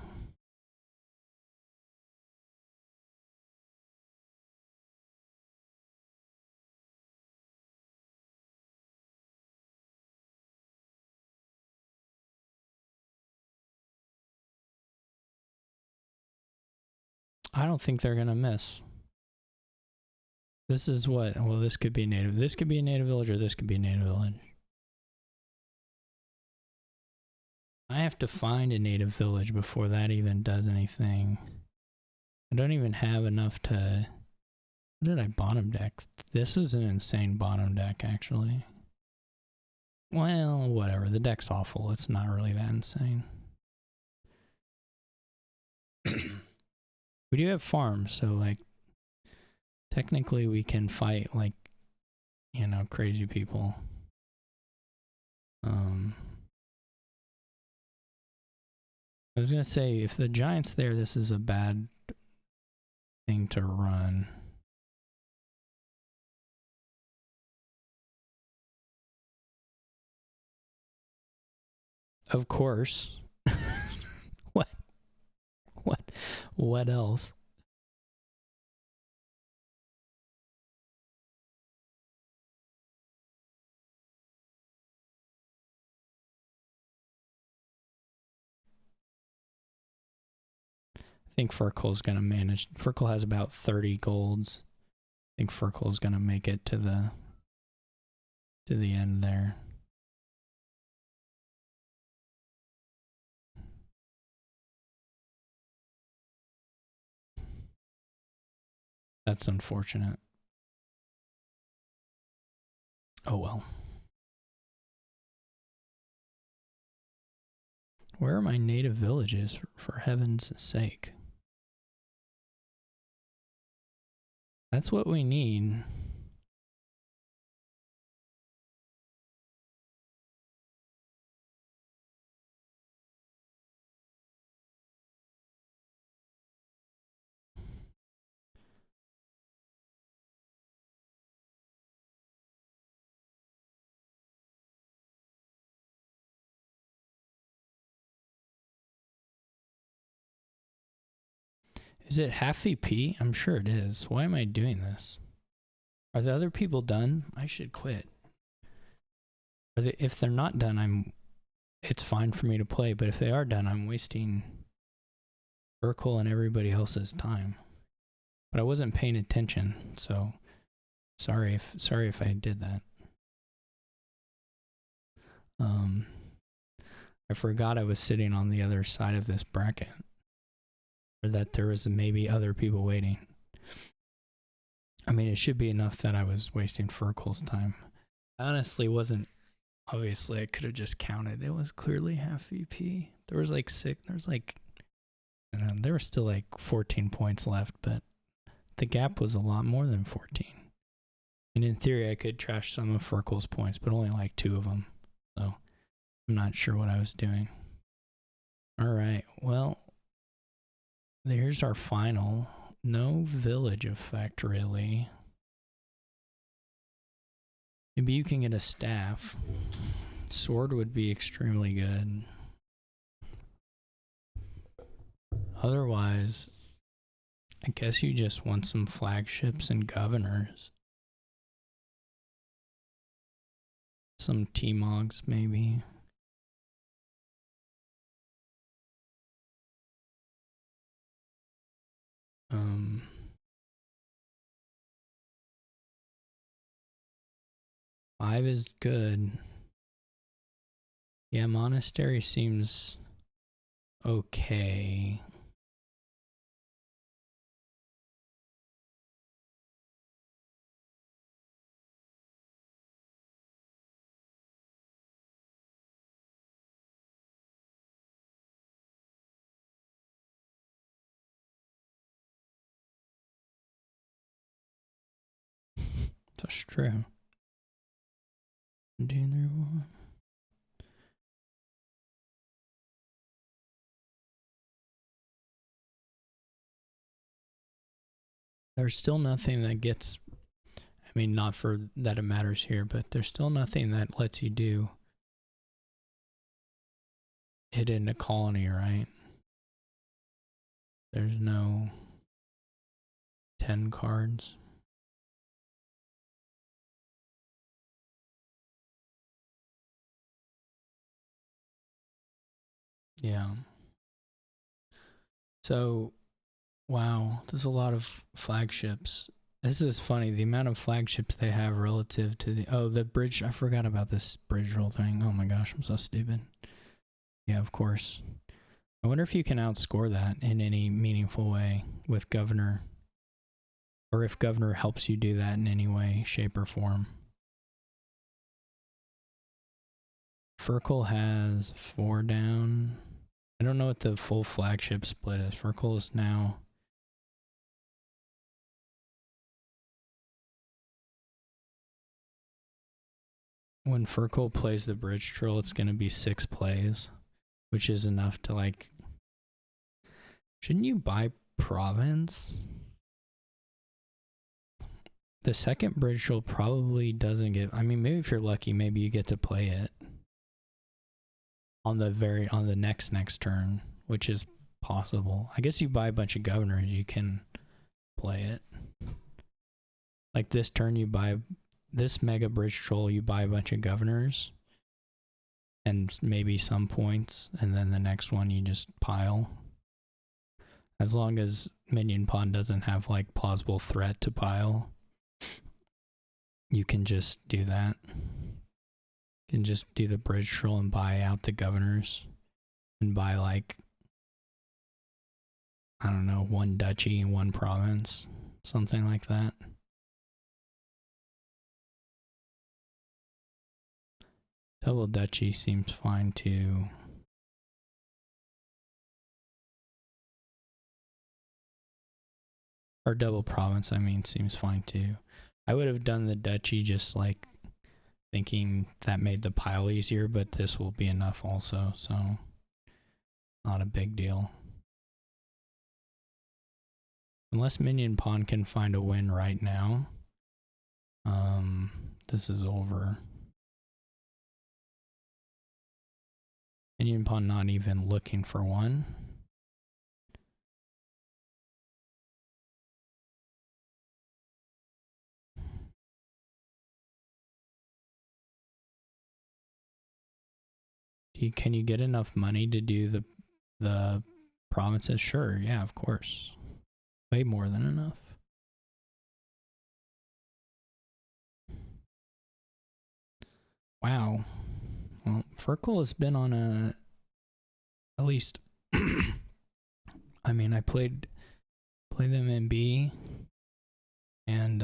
I don't think they're gonna miss. This is what? Well, this could be native. This could be a native village, or this could be a native village. I have to find a native village before that even does anything. I don't even have enough to... What did I bottom deck? This is an insane bottom deck, actually. Well, whatever. The deck's awful. It's not really that insane. We do have farms, so, like, technically we can fight, like, you know, crazy people. I was gonna say, if the giant's there, this is a bad thing to run. Of course. What else? I think Furkel's gonna manage. Furkel has about 30 golds. I think Furkel's gonna make it to the end there. That's unfortunate. Oh well. Where are my native villages, for heaven's sake? That's what we need. Is it half VP? I'm sure it is. Why am I doing this? Are the other people done? I should quit. If they're not done, it's fine for me to play, but if they are done, I'm wasting Urkel and everybody else's time. But I wasn't paying attention, so sorry if I did that. I forgot I was sitting on the other side of this bracket, or that there was maybe other people waiting. I mean, it should be enough that I was wasting Urkel's time. I honestly wasn't. Obviously, I could have just counted. It was clearly half VP. There was like 6. There's like, there were still like 14 points left, but the gap was a lot more than 14. And in theory, I could trash some of Urkel's points, but only like 2 of them. So I'm not sure what I was doing. All right, well, here's our final. No village effect, really. Maybe you can get a staff. Sword would be extremely good. Otherwise, I guess you just want some flagships and governors. Some T-Mogs, maybe. Five is good. Yeah, monastery seems okay. That's true. There's still nothing that gets, I mean, not for that it matters here, but there's still nothing that lets you do hit in a colony, right? There's no 10 cards. Yeah. So, wow, there's a lot of flagships. This is funny, the amount of flagships they have relative to the bridge. I forgot about this bridge roll thing. Oh my gosh, I'm so stupid. Yeah, of course. I wonder if you can outscore that in any meaningful way with Governor. Or if Governor helps you do that in any way, shape, or form. Furkel has 4 down. I don't know what the full flagship split is. Furkel is now... When Furkel plays the bridge troll, it's going to be 6 plays, which is enough to like... Shouldn't you buy province? The second bridge troll probably doesn't get... I mean, maybe if you're lucky, maybe you get to play it on the next turn, which is possible. I guess you buy a bunch of governors, you can play it. Like this turn, you buy this mega bridge troll, you buy a bunch of governors and maybe some points, and then the next one you just pile. As long as minion pawn doesn't have like plausible threat to pile, you can just do that. You can just do the bridge troll and buy out the governors and buy like, I don't know, 1 duchy and 1 province. something like that. Double duchy seems fine too. Or double province, I mean, seems fine too. I would have done the duchy just like thinking that made the pile easier, but this will be enough also, so not a big deal. Unless minion pawn can find a win right now, this is over. Minion pawn not even looking for one. Can you get enough money to do the provinces? Sure, yeah, of course. Way more than enough. Wow. Well, Furkel has been on at least I mean, I played them in B, and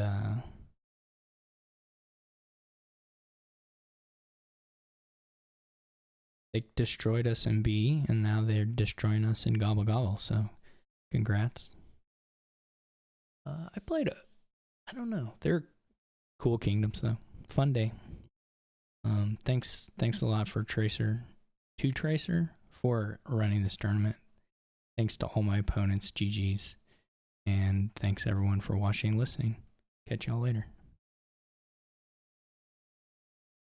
they destroyed us in B, and now they're destroying us in Gobble Gobble, so congrats. I played I don't know. They're cool kingdoms though. Fun day. Thanks a lot for Tracer for running this tournament. Thanks to all my opponents, GG's. And thanks everyone for watching and listening. Catch y'all later.